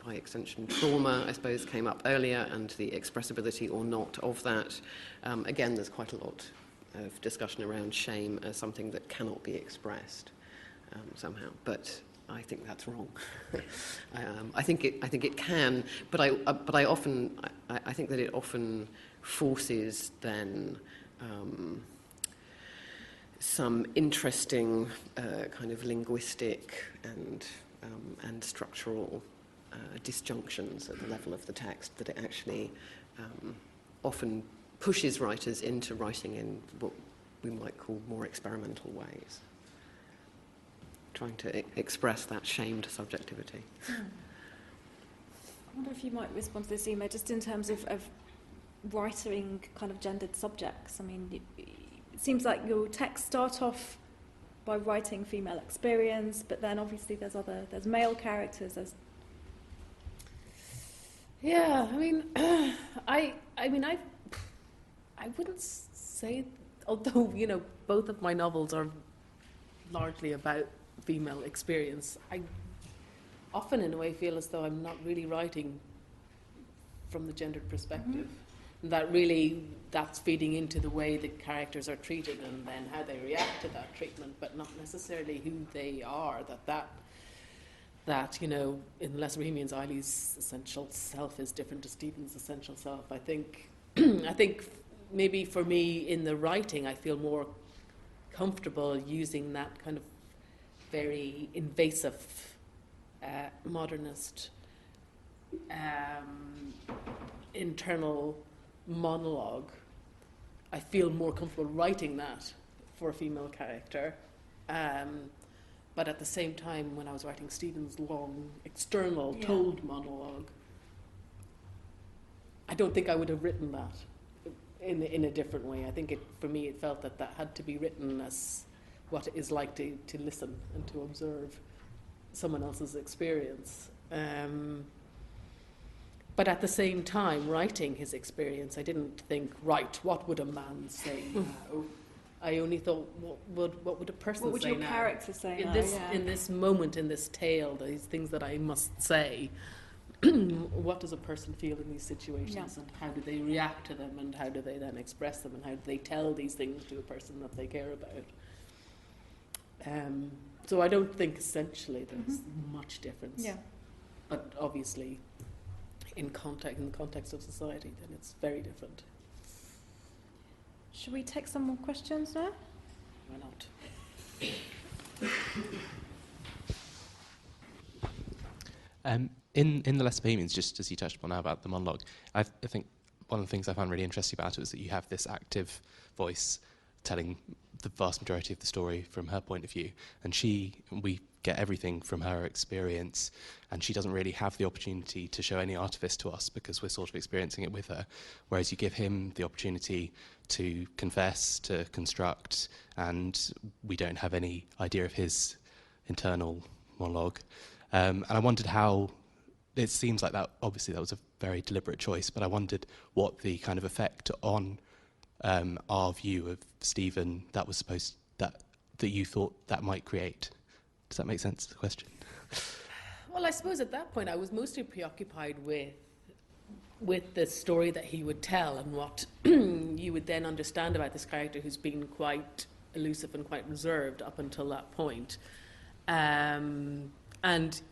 Speaker 5: by extension trauma, I suppose, came up earlier, and the expressibility or not of that. Again, there's quite a lot of discussion around shame as something that cannot be expressed somehow, but I think that's wrong. I think it can, but I think that it often forces then some interesting kind of linguistic and structural disjunctions at the level of the text, that it actually often pushes writers into writing in what we might call more experimental ways, trying to express that shamed subjectivity.
Speaker 3: I wonder if you might respond to this, Eimear, just in terms of writing kind of gendered subjects. It seems like your texts start off by writing female experience, but then obviously there's male characters.
Speaker 4: I wouldn't say, although both of my novels are largely about female experience, I often in a way feel as though I'm not really writing from the gendered perspective. That's feeding into the way the characters are treated and then how they react to that treatment, but not necessarily who they are. That in Les Bohemians, Eileen's essential self is different to Stephen's essential self. I think maybe for me in the writing, I feel more comfortable using that kind of very invasive modernist internal monologue. I feel more comfortable writing that for a female character. But at the same time, when I was writing Stephen's long external told monologue, I don't think I would have written that in a different way. I think for me it felt that had to be written as what it is like to listen and to observe someone else's experience. But at the same time, writing his experience, I didn't think, right, what would a man say now? I only thought, what would a person say now?
Speaker 3: What would your character say now?
Speaker 4: In this moment, in this tale, these things that I must say, what does a person feel in these situations, and how do they react to them, and how do they then express them, and how do they tell these things to a person that they care about? So I don't think essentially there's much difference.
Speaker 3: Yeah.
Speaker 4: But obviously, in the context of society, then it's very different.
Speaker 3: Should we take some more questions now?
Speaker 4: Why not?
Speaker 7: In the Lesser Bohemians, just as you touched upon now about the monologue, I think one of the things I found really interesting about it was that you have this active voice telling the vast majority of the story from her point of view, and we get everything from her experience, and she doesn't really have the opportunity to show any artifice to us because we're sort of experiencing it with her, whereas you give him the opportunity to confess, to construct, and we don't have any idea of his internal monologue. And I wondered how, it seems like that, obviously that was a very deliberate choice, but I wondered what the kind of effect on our view of Stephen that was that you thought that might create. Does that make sense, the question?
Speaker 4: Well, I suppose at that point I was mostly preoccupied with the story that he would tell and what you would then understand about this character who's been quite elusive and quite reserved up until that point. And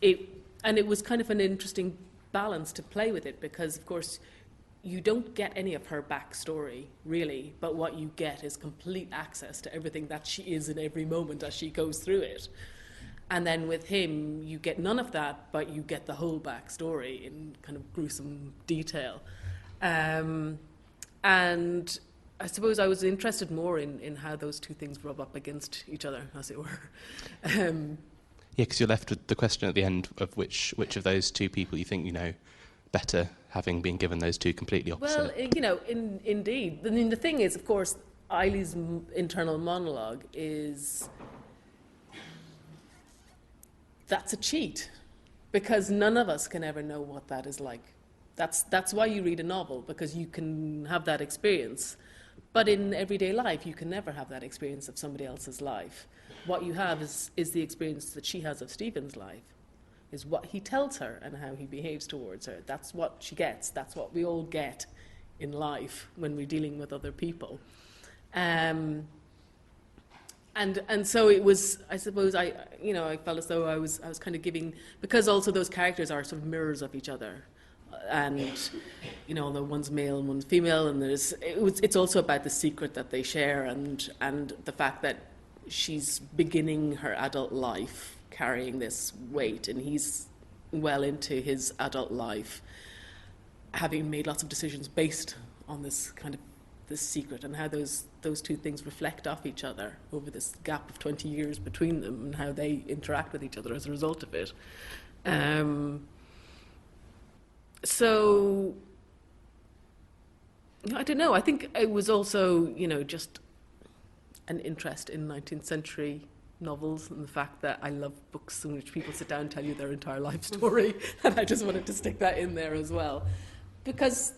Speaker 4: it was kind of an interesting balance to play with it because, of course, you don't get any of her backstory, really, but what you get is complete access to everything that she is in every moment as she goes through it. And then with him, you get none of that, but you get the whole backstory in kind of gruesome detail. And I suppose I was interested more in how those two things rub up against each other, as it were.
Speaker 7: Yeah, because you're left with the question at the end of which of those two people you think you know better, having been given those two completely opposite.
Speaker 4: Well, indeed. I mean, the thing is, of course, Eilidh's internal monologue is... that's a cheat, because none of us can ever know what that is like. That's why you read a novel, because you can have that experience. But in everyday life, you can never have that experience of somebody else's life. What you have is the experience that she has of Stephen's life, is what he tells her and how he behaves towards her. That's what she gets. That's what we all get in life when we're dealing with other people. And so it was, I suppose, I felt as though I was kind of giving, because also those characters are sort of mirrors of each other. And, although one's male and one's female, and it's also about the secret that they share and the fact that she's beginning her adult life carrying this weight, and he's well into his adult life, having made lots of decisions based on this kind of this secret, and how those two things reflect off each other over this gap of 20 years between them, and how they interact with each other as a result of it. So I don't know. I think it was also, just an interest in 19th century novels, and the fact that I love books in which people sit down and tell you their entire life story, and I just wanted to stick that in there as well. Because,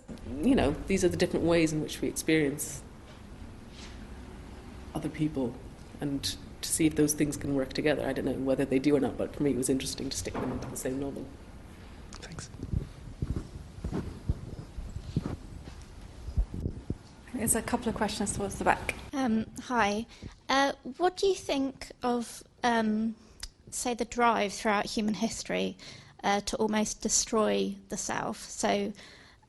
Speaker 4: these are the different ways in which we experience other people, and to see if those things can work together. I don't know whether they do or not, but for me it was interesting to stick them into the same novel.
Speaker 7: Thanks.
Speaker 3: There's a couple of questions towards the back.
Speaker 8: Hi. What do you think of, say, the drive throughout human history to almost destroy the self? So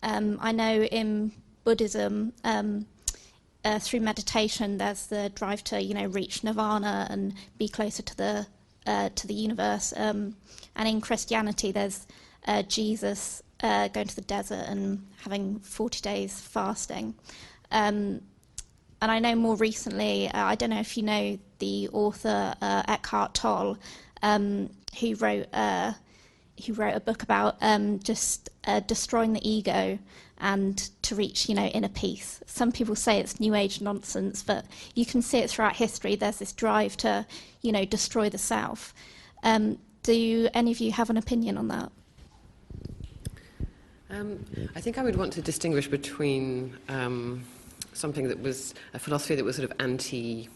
Speaker 8: I know in Buddhism, through meditation, there's the drive to, reach nirvana and be closer to the universe. And in Christianity, there's Jesus going to the desert and having 40 days fasting. And I know more recently, I don't know if you know the author Eckhart Tolle, who wrote a book about just destroying the ego and to reach, inner peace. Some people say it's New Age nonsense, but you can see it throughout history. There's this drive to, destroy the self. Do any of you have an opinion on that?
Speaker 5: I think I would want to distinguish between something that was a philosophy that was sort of anti-ego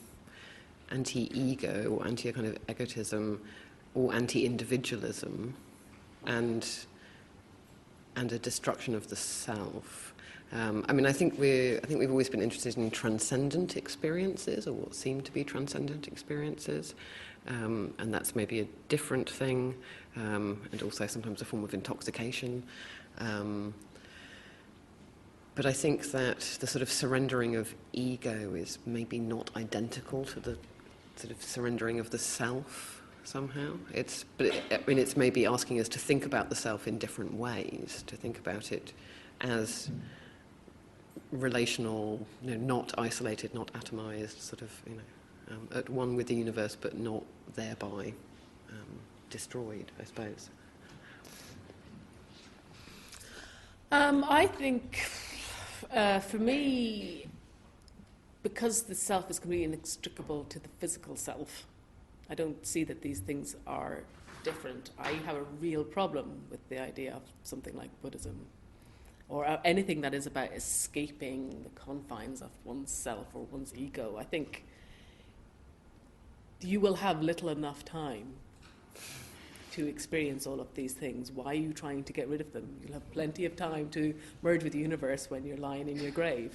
Speaker 5: or anti a kind of egotism or anti-individualism, and a destruction of the self. I think we've always been interested in transcendent experiences, or what seem to be transcendent experiences, and that's maybe a different thing, and also sometimes a form of intoxication. But I think that the sort of surrendering of ego is maybe not identical to the sort of surrendering of the self somehow. It's maybe asking us to think about the self in different ways, to think about it as relational, not isolated, not atomized, sort of, at one with the universe, but not thereby destroyed, I suppose.
Speaker 4: I think, for me, because the self is completely inextricable to the physical self, I don't see that these things are different. I have a real problem with the idea of something like Buddhism, or anything that is about escaping the confines of one's self or one's ego. I think you will have little enough time to experience all of these things. Why are you trying to get rid of them? You'll have plenty of time to merge with the universe when you're lying in your grave.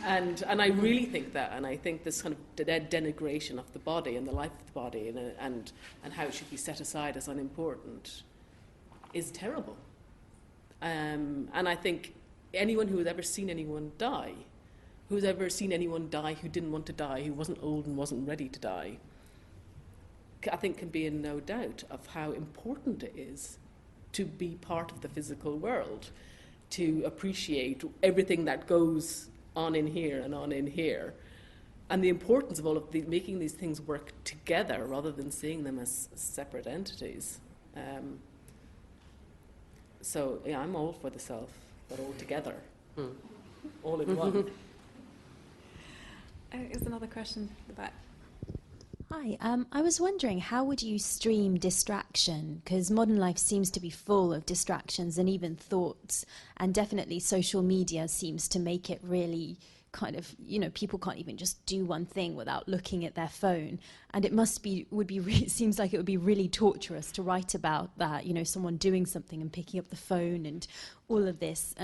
Speaker 4: and I really think that, and I think this kind of denigration of the body and the life of the body and how it should be set aside as unimportant is terrible. And I think anyone who has ever seen anyone die, who's ever seen anyone die who didn't want to die, who wasn't old and wasn't ready to die, I think can be in no doubt of how important it is to be part of the physical world, to appreciate everything that goes on in here and on in here, and the importance of all of making these things work together rather than seeing them as separate entities. So, yeah, I'm all for the self, but all together, all in one.
Speaker 3: Here's another question at the back.
Speaker 9: Hi, I was wondering, how would you stream distraction? Because modern life seems to be full of distractions and even thoughts, and definitely social media seems to make it really kind of, people can't even just do one thing without looking at their phone. And it it seems like it would be really torturous to write about that, someone doing something and picking up the phone and all of this.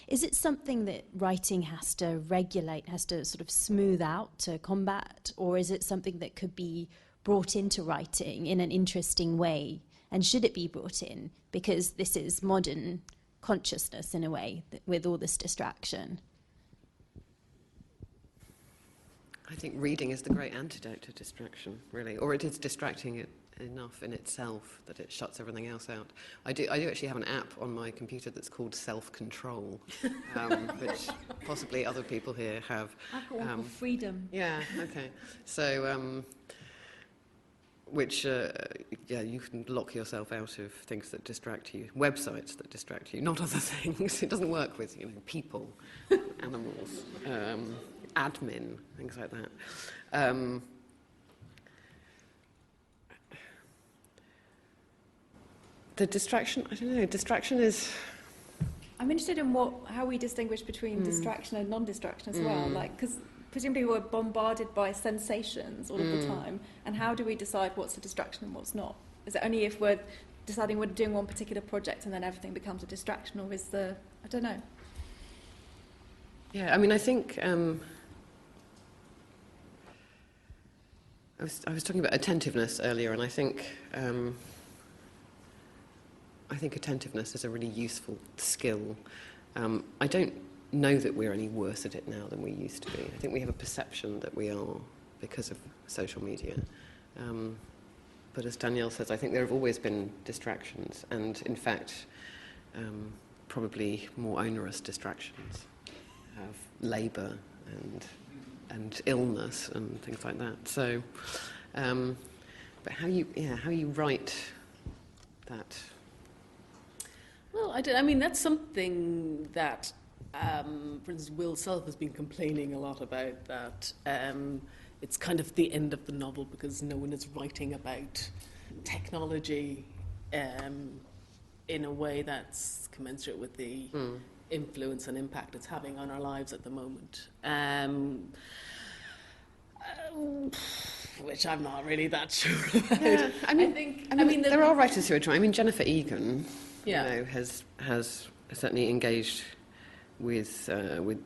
Speaker 9: Is it something that writing has to regulate, has to sort of smooth out to combat, or is it something that could be brought into writing in an interesting way? And should it be brought in? Because this is modern consciousness in a way, with all this distraction.
Speaker 5: I think reading is the great antidote to distraction, really, or it is distracting it enough in itself that it shuts everything else out. I do actually have an app on my computer that's called Self-Control, which possibly other people here have.
Speaker 3: I've got one called Freedom.
Speaker 5: Yeah, okay. So, you can lock yourself out of things that distract you, websites that distract you, not other things. It doesn't work with, people, animals, admin, things like that. The distraction, I don't know, distraction is...
Speaker 3: I'm interested in how we distinguish between distraction and non-distraction as well, because presumably we're bombarded by sensations all of the time, and how do we decide what's a distraction and what's not? Is it only if we're deciding we're doing one particular project and then everything becomes a distraction, or is I don't know.
Speaker 5: Yeah, I think... I was talking about attentiveness earlier, and I think attentiveness is a really useful skill. I don't know that we're any worse at it now than we used to be. I think we have a perception that we are because of social media. But as Danielle says, I think there have always been distractions, and in fact, probably more onerous distractions of labour and illness and things like that. So, but how you write that?
Speaker 4: Well, that's something that, for instance, Will Self has been complaining a lot about, that it's kind of the end of the novel because no one is writing about technology in a way that's commensurate with the influence and impact it's having on our lives at the moment. Which I'm not really that sure about.
Speaker 5: Yeah, I mean, there are writers who are trying. I mean, Jennifer Egan, has certainly engaged with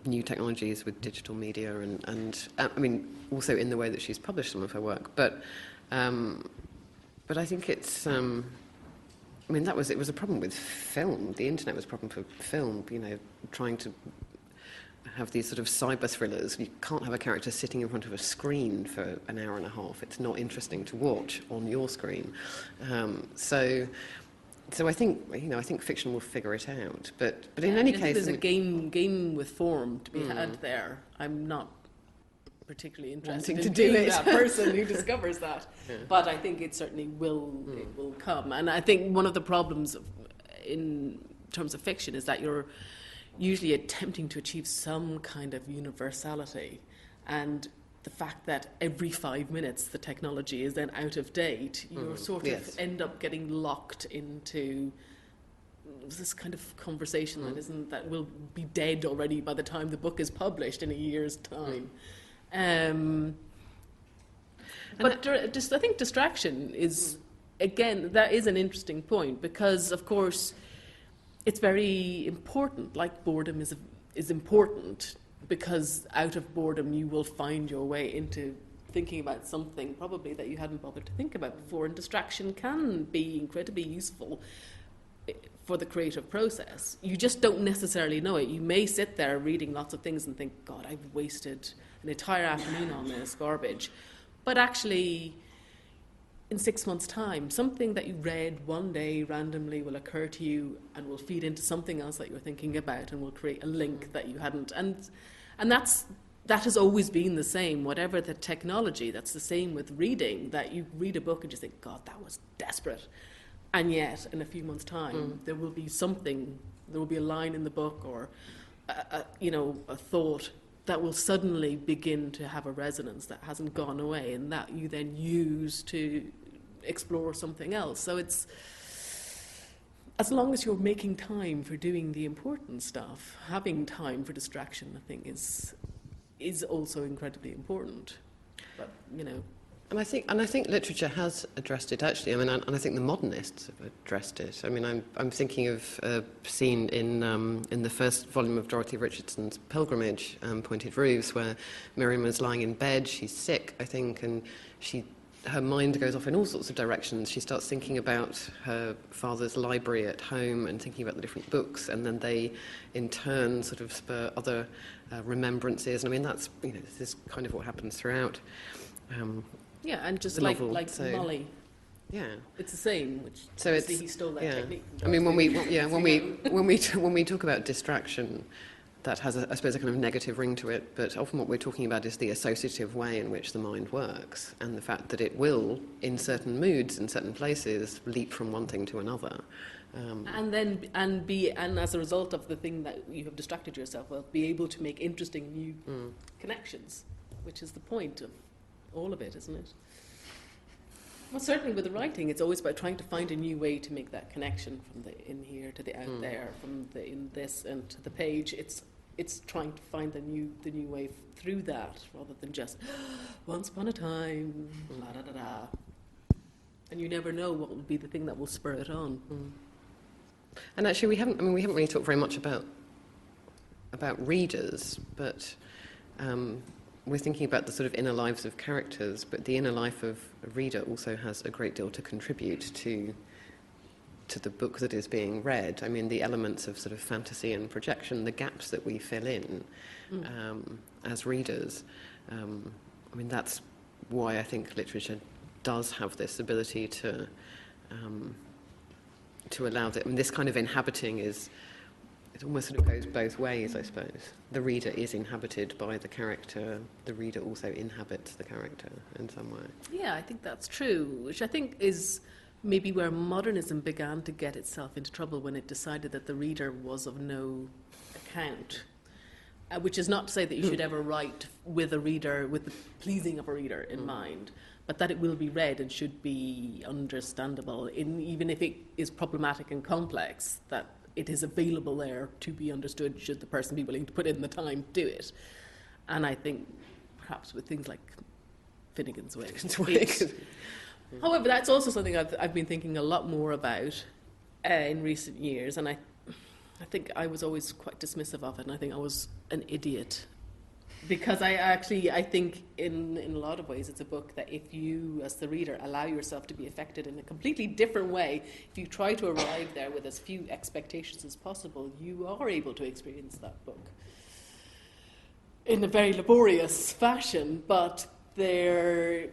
Speaker 5: new technologies, with digital media, and I mean, also in the way that she's published some of her work. But I think it's. I mean, it was a problem with film. The internet was a problem for film. Trying to have these sort of cyber thrillers. You can't have a character sitting in front of a screen for an hour and a half. It's not interesting to watch on your screen. So I think fiction will figure it out. But in any case,
Speaker 4: there's a game with form to be had there. I'm not particularly interested in being that person who discovers that. Yeah. But I think it certainly will come. And I think one of the problems in terms of fiction is that you're usually attempting to achieve some kind of universality, and the fact that every 5 minutes the technology is then out of date, you sort of end up getting locked into this kind of conversation that will be dead already by the time the book is published in a year's time. But I think distraction is, again, that is an interesting point, because of course it's very important. Like boredom is important, because out of boredom you will find your way into thinking about something probably that you hadn't bothered to think about before. And distraction can be incredibly useful for the creative process. You just don't necessarily know it. You may sit there reading lots of things and think, God, I've wasted an entire afternoon on this garbage. But actually, in 6 months' time, something that you read one day randomly will occur to you and will feed into something else that you're thinking about and will create a link that you hadn't. And that has always been the same, whatever the technology. That's the same with reading, that you read a book and just think, God, that was desperate. And yet, in a few months' time, there will be something, there will be a line in the book or a thought that will suddenly begin to have a resonance that hasn't gone away, and that you then use to explore something else. So it's, as long as you're making time for doing the important stuff, having time for distraction, I think, is also incredibly important. But,
Speaker 5: And I think literature has addressed it, actually. I mean, and I think the modernists have addressed it. I mean, I'm thinking of a scene in the first volume of Dorothy Richardson's Pilgrimage, Pointed Roofs, where Miriam is lying in bed. She's sick, I think, and her mind goes off in all sorts of directions. She starts thinking about her father's library at home and thinking about the different books, and then they, in turn, sort of spur other remembrances. And I mean, this is kind of what happens throughout.
Speaker 4: And just
Speaker 5: the
Speaker 4: like
Speaker 5: so,
Speaker 4: Molly.
Speaker 5: Yeah,
Speaker 4: it's the same. Which
Speaker 5: so
Speaker 4: he stole that technique.
Speaker 5: I mean, when we talk about distraction, that has, I suppose, a kind of negative ring to it. But often, what we're talking about is the associative way in which the mind works, and the fact that it will, in certain moods, in certain places, leap from one thing to another.
Speaker 4: And as a result of the thing that you have distracted yourself with, be able to make interesting new connections, which is the point of all of it, isn't it? Well, certainly with the writing, it's always about trying to find a new way to make that connection from the in here to the out there, from the in this and to the page. It's trying to find the new way through that, rather than just once upon a time, la da da da. And you never know what will be the thing that will spur it on.
Speaker 5: And actually, we haven't really talked very much about readers, but we're thinking about the sort of inner lives of characters, but the inner life of a reader also has a great deal to contribute to the book that is being read. I mean, the elements of sort of fantasy and projection, the gaps that we fill in as readers. I mean, that's why I think literature does have this ability to allow that. I mean, this kind of inhabiting is. It almost sort of goes both ways, I suppose. The reader is inhabited by the character. The reader also inhabits the character in some way.
Speaker 4: Yeah, I think that's true, which I think is maybe where modernism began to get itself into trouble, when it decided that the reader was of no account. Which is not to say that you should ever write with a reader, with the pleasing of a reader in mind, but that it will be read and should be understandable, even if it is problematic and complex, that it is available there to be understood should the person be willing to put in the time to do it. And I think perhaps with things like Finnegan's Wake. However, that's also something I've been thinking a lot more about in recent years, and I think I was always quite dismissive of it, and I think I was an idiot. Because I think in a lot of ways it's a book that if you, as the reader, allow yourself to be affected in a completely different way, if you try to arrive there with as few expectations as possible, you are able to experience that book in a very laborious fashion, but there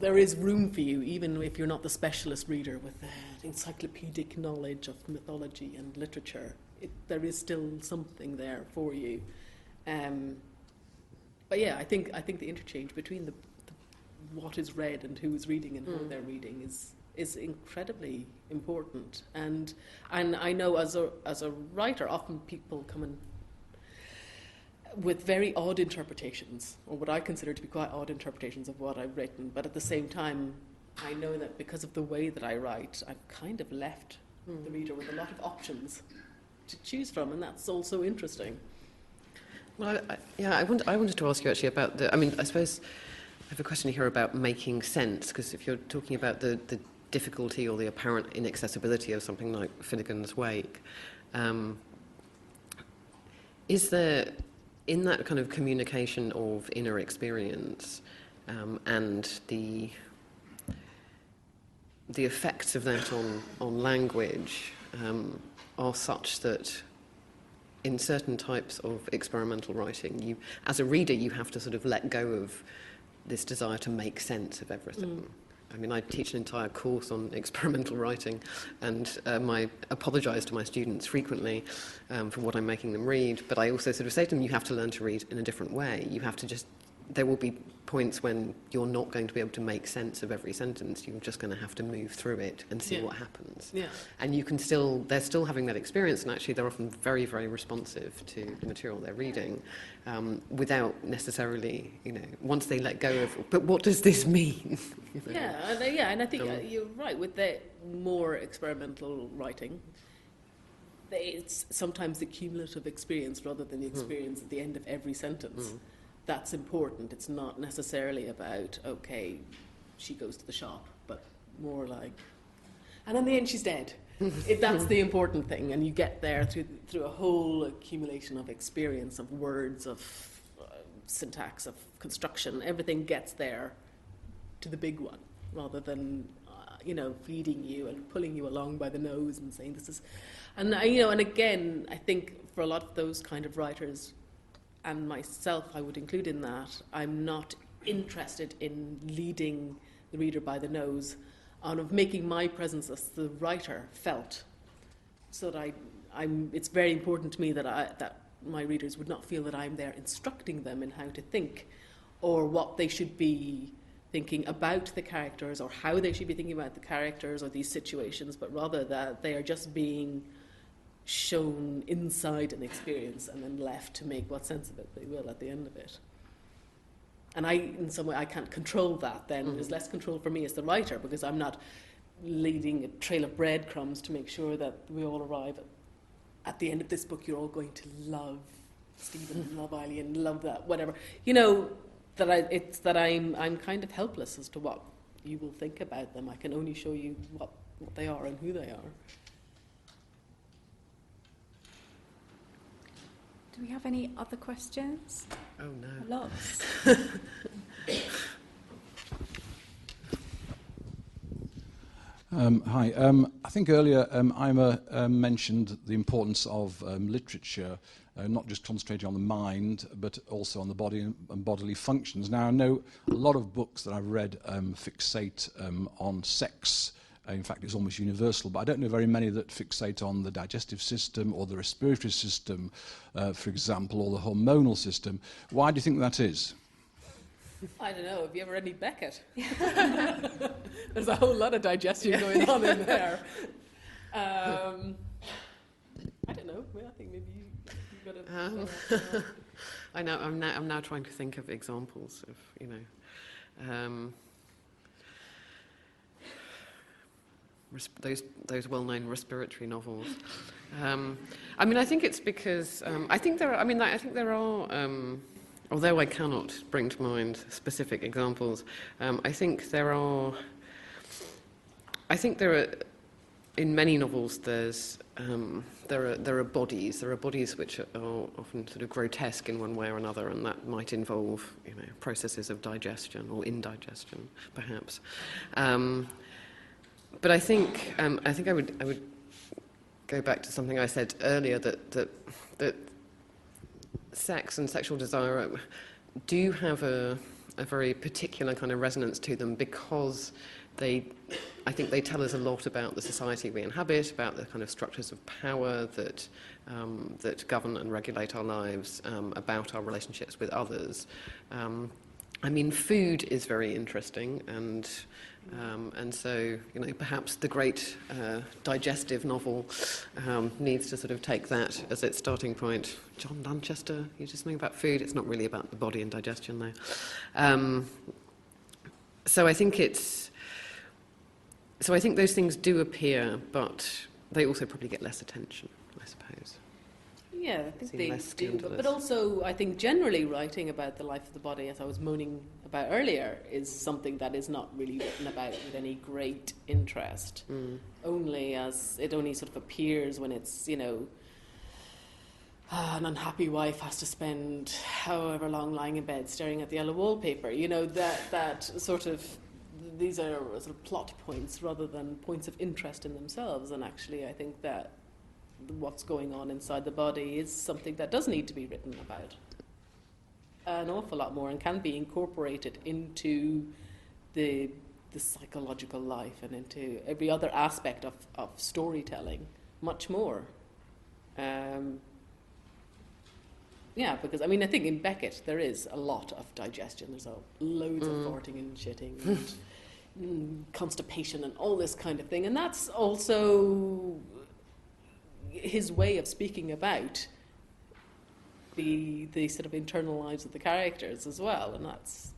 Speaker 4: is room for you, even if you're not the specialist reader with the encyclopedic knowledge of mythology and literature. There is still something there for you. But yeah, I think the interchange between the what is read and who is reading and how they're reading is incredibly important. And I know as a writer, often people come in with very odd interpretations, or what I consider to be quite odd interpretations of what I've written. But at the same time, I know that because of the way that I write, I've kind of left the reader with a lot of options to choose from, and that's also interesting.
Speaker 5: Well, I wanted to ask you actually about I suppose I have a question here about making sense, because if you're talking about the difficulty or the apparent inaccessibility of something like Finnegan's Wake, is there, in that kind of communication of inner experience and the effects of that on language are such that in certain types of experimental writing, you, as a reader, you have to sort of let go of this desire to make sense of everything. I mean, I teach an entire course on experimental writing, and I apologise to my students frequently for what I'm making them read, but I also sort of say to them, you have to learn to read in a different way. You have to just, there will be points when you're not going to be able to make sense of every sentence. You're just going to have to move through it and see what happens. Yeah. And you can still, they're still having that experience, and actually they're often very, very responsive to the material they're reading, without necessarily, once they let go of, but what does this mean?
Speaker 4: And I think you're right, with the more experimental writing, it's sometimes the cumulative experience rather than the experience at the end of every sentence. That's important. It's not necessarily about, okay, she goes to the shop, but more like, and in the end she's dead. That's the important thing, and you get there through a whole accumulation of experience, of words, of syntax, of construction. Everything gets there to the big one, rather than feeding you and pulling you along by the nose and saying this is, and again, I think for a lot of those kind of writers, and myself I would include in that, I'm not interested in leading the reader by the nose, and of making my presence as the writer felt, so that it's very important to me that my readers would not feel that I'm there instructing them in how to think, or what they should be thinking about the characters, or how they should be thinking about the characters or these situations, but rather that they are just being shown inside an experience and then left to make what sense of it they will at the end of it. And in some way, I can't control that then. There's less control for me as the writer, because I'm not leading a trail of breadcrumbs to make sure that we all arrive at the end of this book, you're all going to love Stephen, love Eileen, love that, whatever. I'm kind of helpless as to what you will think about them. I can only show you what they are and who they are.
Speaker 3: Do we have any other questions?
Speaker 5: Oh, no.
Speaker 3: Lots.
Speaker 10: Hi. I think earlier Eimear mentioned the importance of literature, not just concentrating on the mind, but also on the body and bodily functions. Now, I know a lot of books that I've read fixate on sex. In fact, it's almost universal, but I don't know very many that fixate on the digestive system or the respiratory system, for example, or the hormonal system. Why do you think that is?
Speaker 4: I don't know. Have you ever read any Beckett? There's a whole lot of digestion going on in there. I don't know. I think maybe you've got to...
Speaker 5: I know. I'm now trying to think of examples of, those well-known respiratory novels. I mean, I think it's because I think there are. Although I cannot bring to mind specific examples, I think there are. In many novels, there are bodies. There are bodies which are often sort of grotesque in one way or another, and that might involve, processes of digestion or indigestion, perhaps. But I think I would go back to something I said earlier, that sex and sexual desire do have a very particular kind of resonance to them, because I think they tell us a lot about the society we inhabit, about the kind of structures of power that govern and regulate our lives, about our relationships with others. I mean, food is very interesting, and so perhaps the great digestive novel needs to sort of take that as its starting point. John Lanchester, you just think about food. It's not really about the body and digestion, though. So I think those things do appear, but they also probably get less attention, I suppose.
Speaker 4: Yeah, I think they do. But also, I think generally writing about the life of the body, as I was moaning about earlier, is something that is not really written about with any great interest. Only sort of appears when it's, an unhappy wife has to spend however long lying in bed staring at the yellow wallpaper. That sort of, these are sort of plot points rather than points of interest in themselves. And actually, I think that what's going on inside the body is something that does need to be written about an awful lot more, and can be incorporated into the psychological life and into every other aspect of storytelling much more. Because I think in Beckett there is a lot of digestion. There's loads of farting and shitting and constipation and all this kind of thing, and that's also his way of speaking about the sort of internal lives of the characters as well, and that's,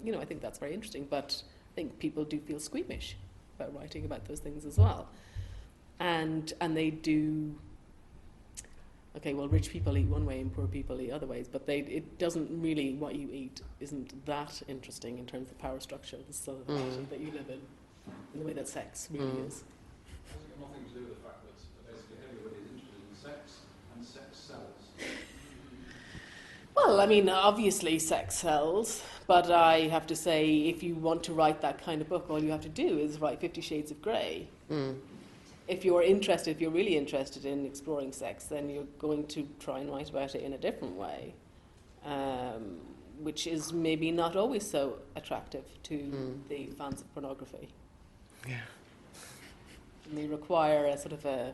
Speaker 4: I think that's very interesting. But I think people do feel squeamish about writing about those things as well, and they do. Okay, well, rich people eat one way and poor people eat other ways, but it doesn't really, what you eat isn't that interesting in terms of power structure, the society that you live in the way that sex really is.
Speaker 10: Has it got nothing to do with the fact that basically everybody is interested in sex, and sex sells?
Speaker 4: Well, obviously sex sells, but I have to say, if you want to write that kind of book, all you have to do is write 50 Shades of Grey. If you're really interested in exploring sex, then you're going to try and write about it in a different way, which is maybe not always so attractive to the fans of pornography.
Speaker 5: Yeah.
Speaker 4: And they require a sort of a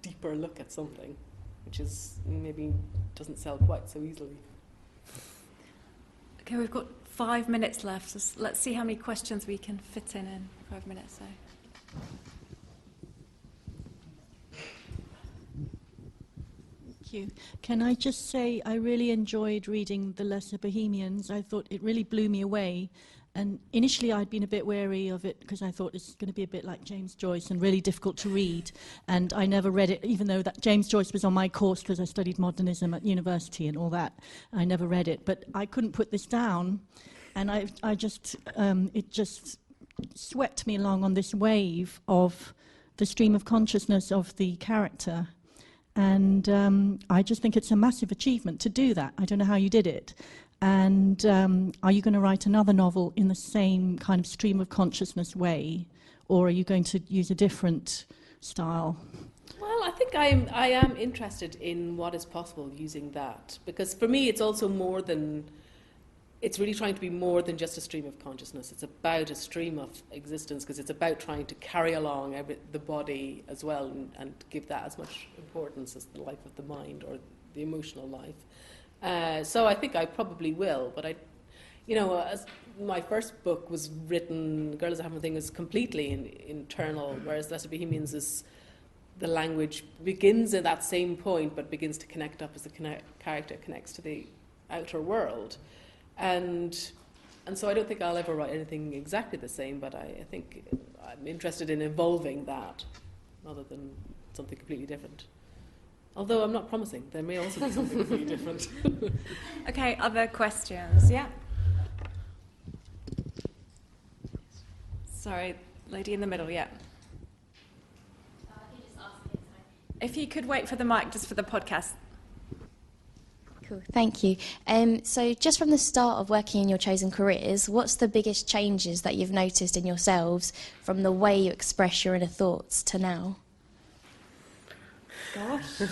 Speaker 4: deeper look at something, which is maybe doesn't sell quite so easily.
Speaker 3: Okay, we've got 5 minutes left. So let's see how many questions we can fit in 5 minutes. So.
Speaker 11: Thank you. Can I just say I really enjoyed reading The Lesser Bohemians. I thought it really blew me away. And initially I'd been a bit wary of it because I thought it's going to be a bit like James Joyce and really difficult to read. And I never read it, even though that James Joyce was on my course because I studied modernism at university and all that. I never read it. But I couldn't put this down. And it just swept me along on this wave of the stream of consciousness of the character. And I just think it's a massive achievement to do that. I don't know how you did it. And are you going to write another novel in the same kind of stream of consciousness way, or are you going to use a different style?
Speaker 4: Well, I think I am interested in what is possible using that, because for me it's also more than, it's really trying to be more than just a stream of consciousness. It's about a stream of existence, because it's about trying to carry along the body as well, and give that as much importance as the life of the mind or the emotional life. So I think I probably will, but as my first book was written, Girl Is a Hammer Thing, is completely internal, whereas Lesser Bohemians is, the language begins at that same point, but begins to connect up as the character connects to the outer world. And And so I don't think I'll ever write anything exactly the same, but I think I'm interested in evolving that rather than something completely different. Although I'm not promising, there may also be something completely different.
Speaker 3: Okay, other questions? Yeah. Sorry, lady in the middle, yeah. If you could wait for the mic just for the podcast.
Speaker 12: Cool, thank you. So just from the start of working in your chosen careers, what's the biggest changes that you've noticed in yourselves from the way you express your inner thoughts to now?
Speaker 3: Gosh.
Speaker 5: I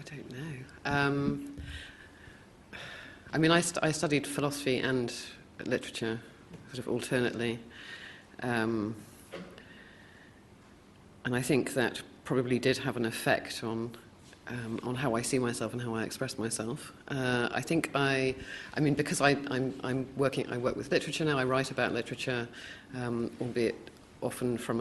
Speaker 5: don't know. I mean, I studied philosophy and literature, sort of alternately. And I think that probably did have an effect on how I see myself and how I express myself. I think I mean, because I work with literature now. I write about literature, albeit often from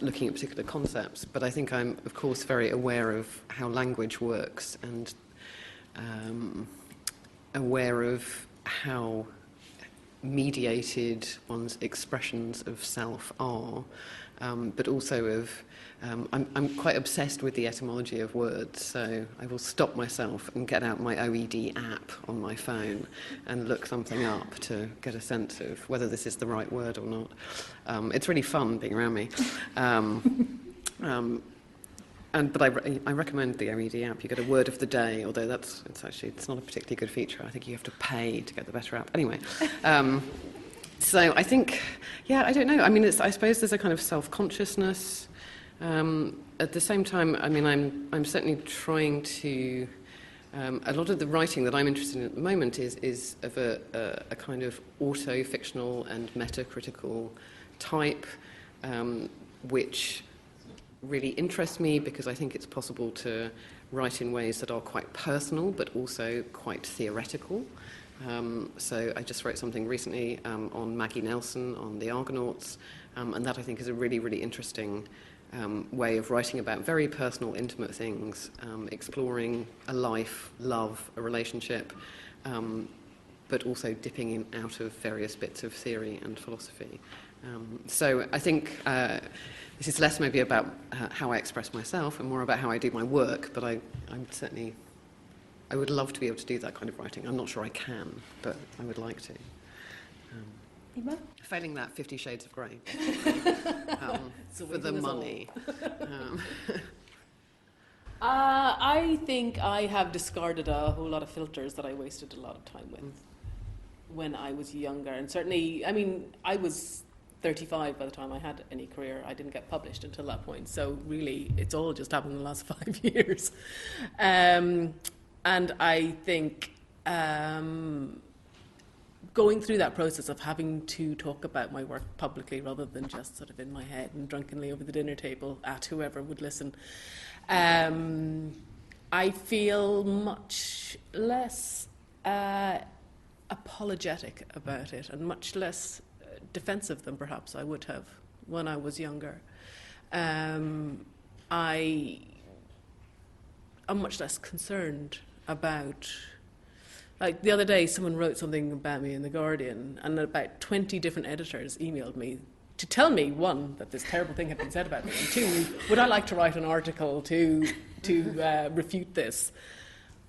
Speaker 5: looking at particular concepts. But I think I'm, of course, very aware of how language works and aware of how mediated one's expressions of self are, but also of I'm quite obsessed with the etymology of words, so I will stop myself and get out my OED app on my phone and look something up to get a sense of whether this is the right word or not. It's really fun being around me. But I recommend the OED app. You get a word of the day, although it's not a particularly good feature. I think you have to pay to get the better app. Anyway, so I think, I don't know. I mean, I suppose there's a kind of self-consciousness. At the same time, I mean, I'm certainly trying to. A lot of the writing that I'm interested in at the moment is of a kind of auto-fictional and metacritical type, which really interests me because I think it's possible to write in ways that are quite personal but also quite theoretical. So I just wrote something recently on Maggie Nelson, on the Argonauts, and that I think is a really, really interesting way of writing about very personal, intimate things, exploring a life, love, a relationship, but also dipping in out of various bits of theory and philosophy. So I think this is less maybe about how I express myself and more about how I do my work, but I would love to be able to do that kind of writing. I'm not sure I can, but I would like to. Failing that, 50 Shades of Grey. For the money.
Speaker 4: I think I have discarded a whole lot of filters that I wasted a lot of time with when I was younger. And certainly, I mean, I was 35 by the time I had any career. I didn't get published until that point. So really, it's all just happened in the last 5 years. And I think going through that process of having to talk about my work publicly rather than just sort of in my head and drunkenly over the dinner table at whoever would listen, I feel much less apologetic about it and much less defensive than perhaps I would have when I was younger. I'm much less concerned about. Like the other day, someone wrote something about me in The Guardian, and about 20 different editors emailed me to tell me, one, that this terrible thing had been said about me, and two, would I like to write an article to refute this?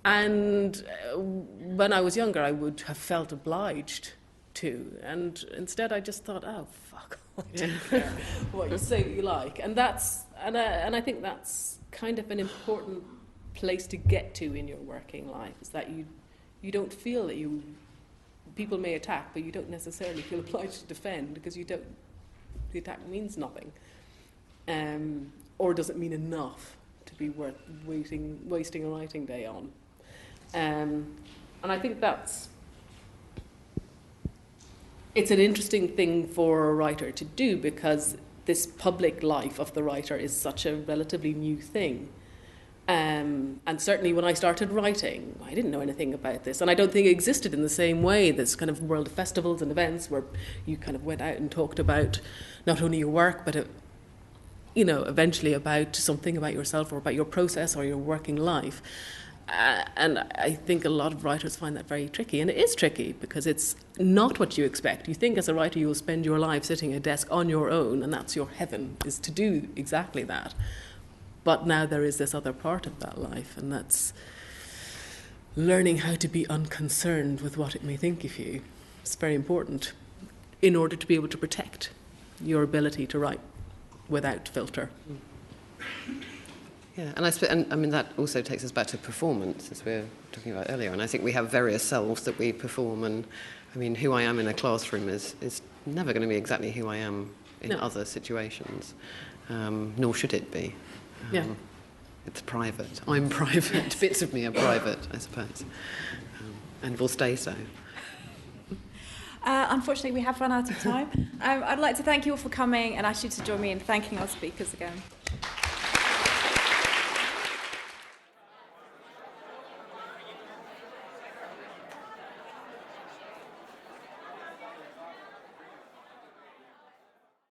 Speaker 4: And when I was younger, I would have felt obliged to, and instead I just thought, oh, fuck, I don't care what you say you like. And I think that's kind of an important place to get to in your working life, is that you don't feel that people may attack, but you don't necessarily feel obliged to defend because the attack means nothing, or doesn't mean enough to be worth wasting a writing day on. And I think it's an interesting thing for a writer to do because this public life of the writer is such a relatively new thing. And certainly when I started writing, I didn't know anything about this. And I don't think it existed in the same way. There's kind of world of festivals and events where you kind of went out and talked about not only your work, but, eventually about something about yourself or about your process or your working life. And I think a lot of writers find that very tricky. And it is tricky because it's not what you expect. You think as a writer you will spend your life sitting at a desk on your own, and that's your heaven, is to do exactly that. But now there is this other part of that life, and that's learning how to be unconcerned with what it may think of you. It's very important in order to be able to protect your ability to write without filter.
Speaker 5: Yeah, and I mean that also takes us back to performance, as we were talking about earlier. And I think we have various selves that we perform. And I mean, who I am in a classroom is never going to be exactly who I am in other situations, nor should it be. It's private. I'm private. Bits of me are private, I suppose, and will stay so.
Speaker 3: Unfortunately, we have run out of time. I'd like to thank you all for coming and ask you to join me in thanking our speakers again.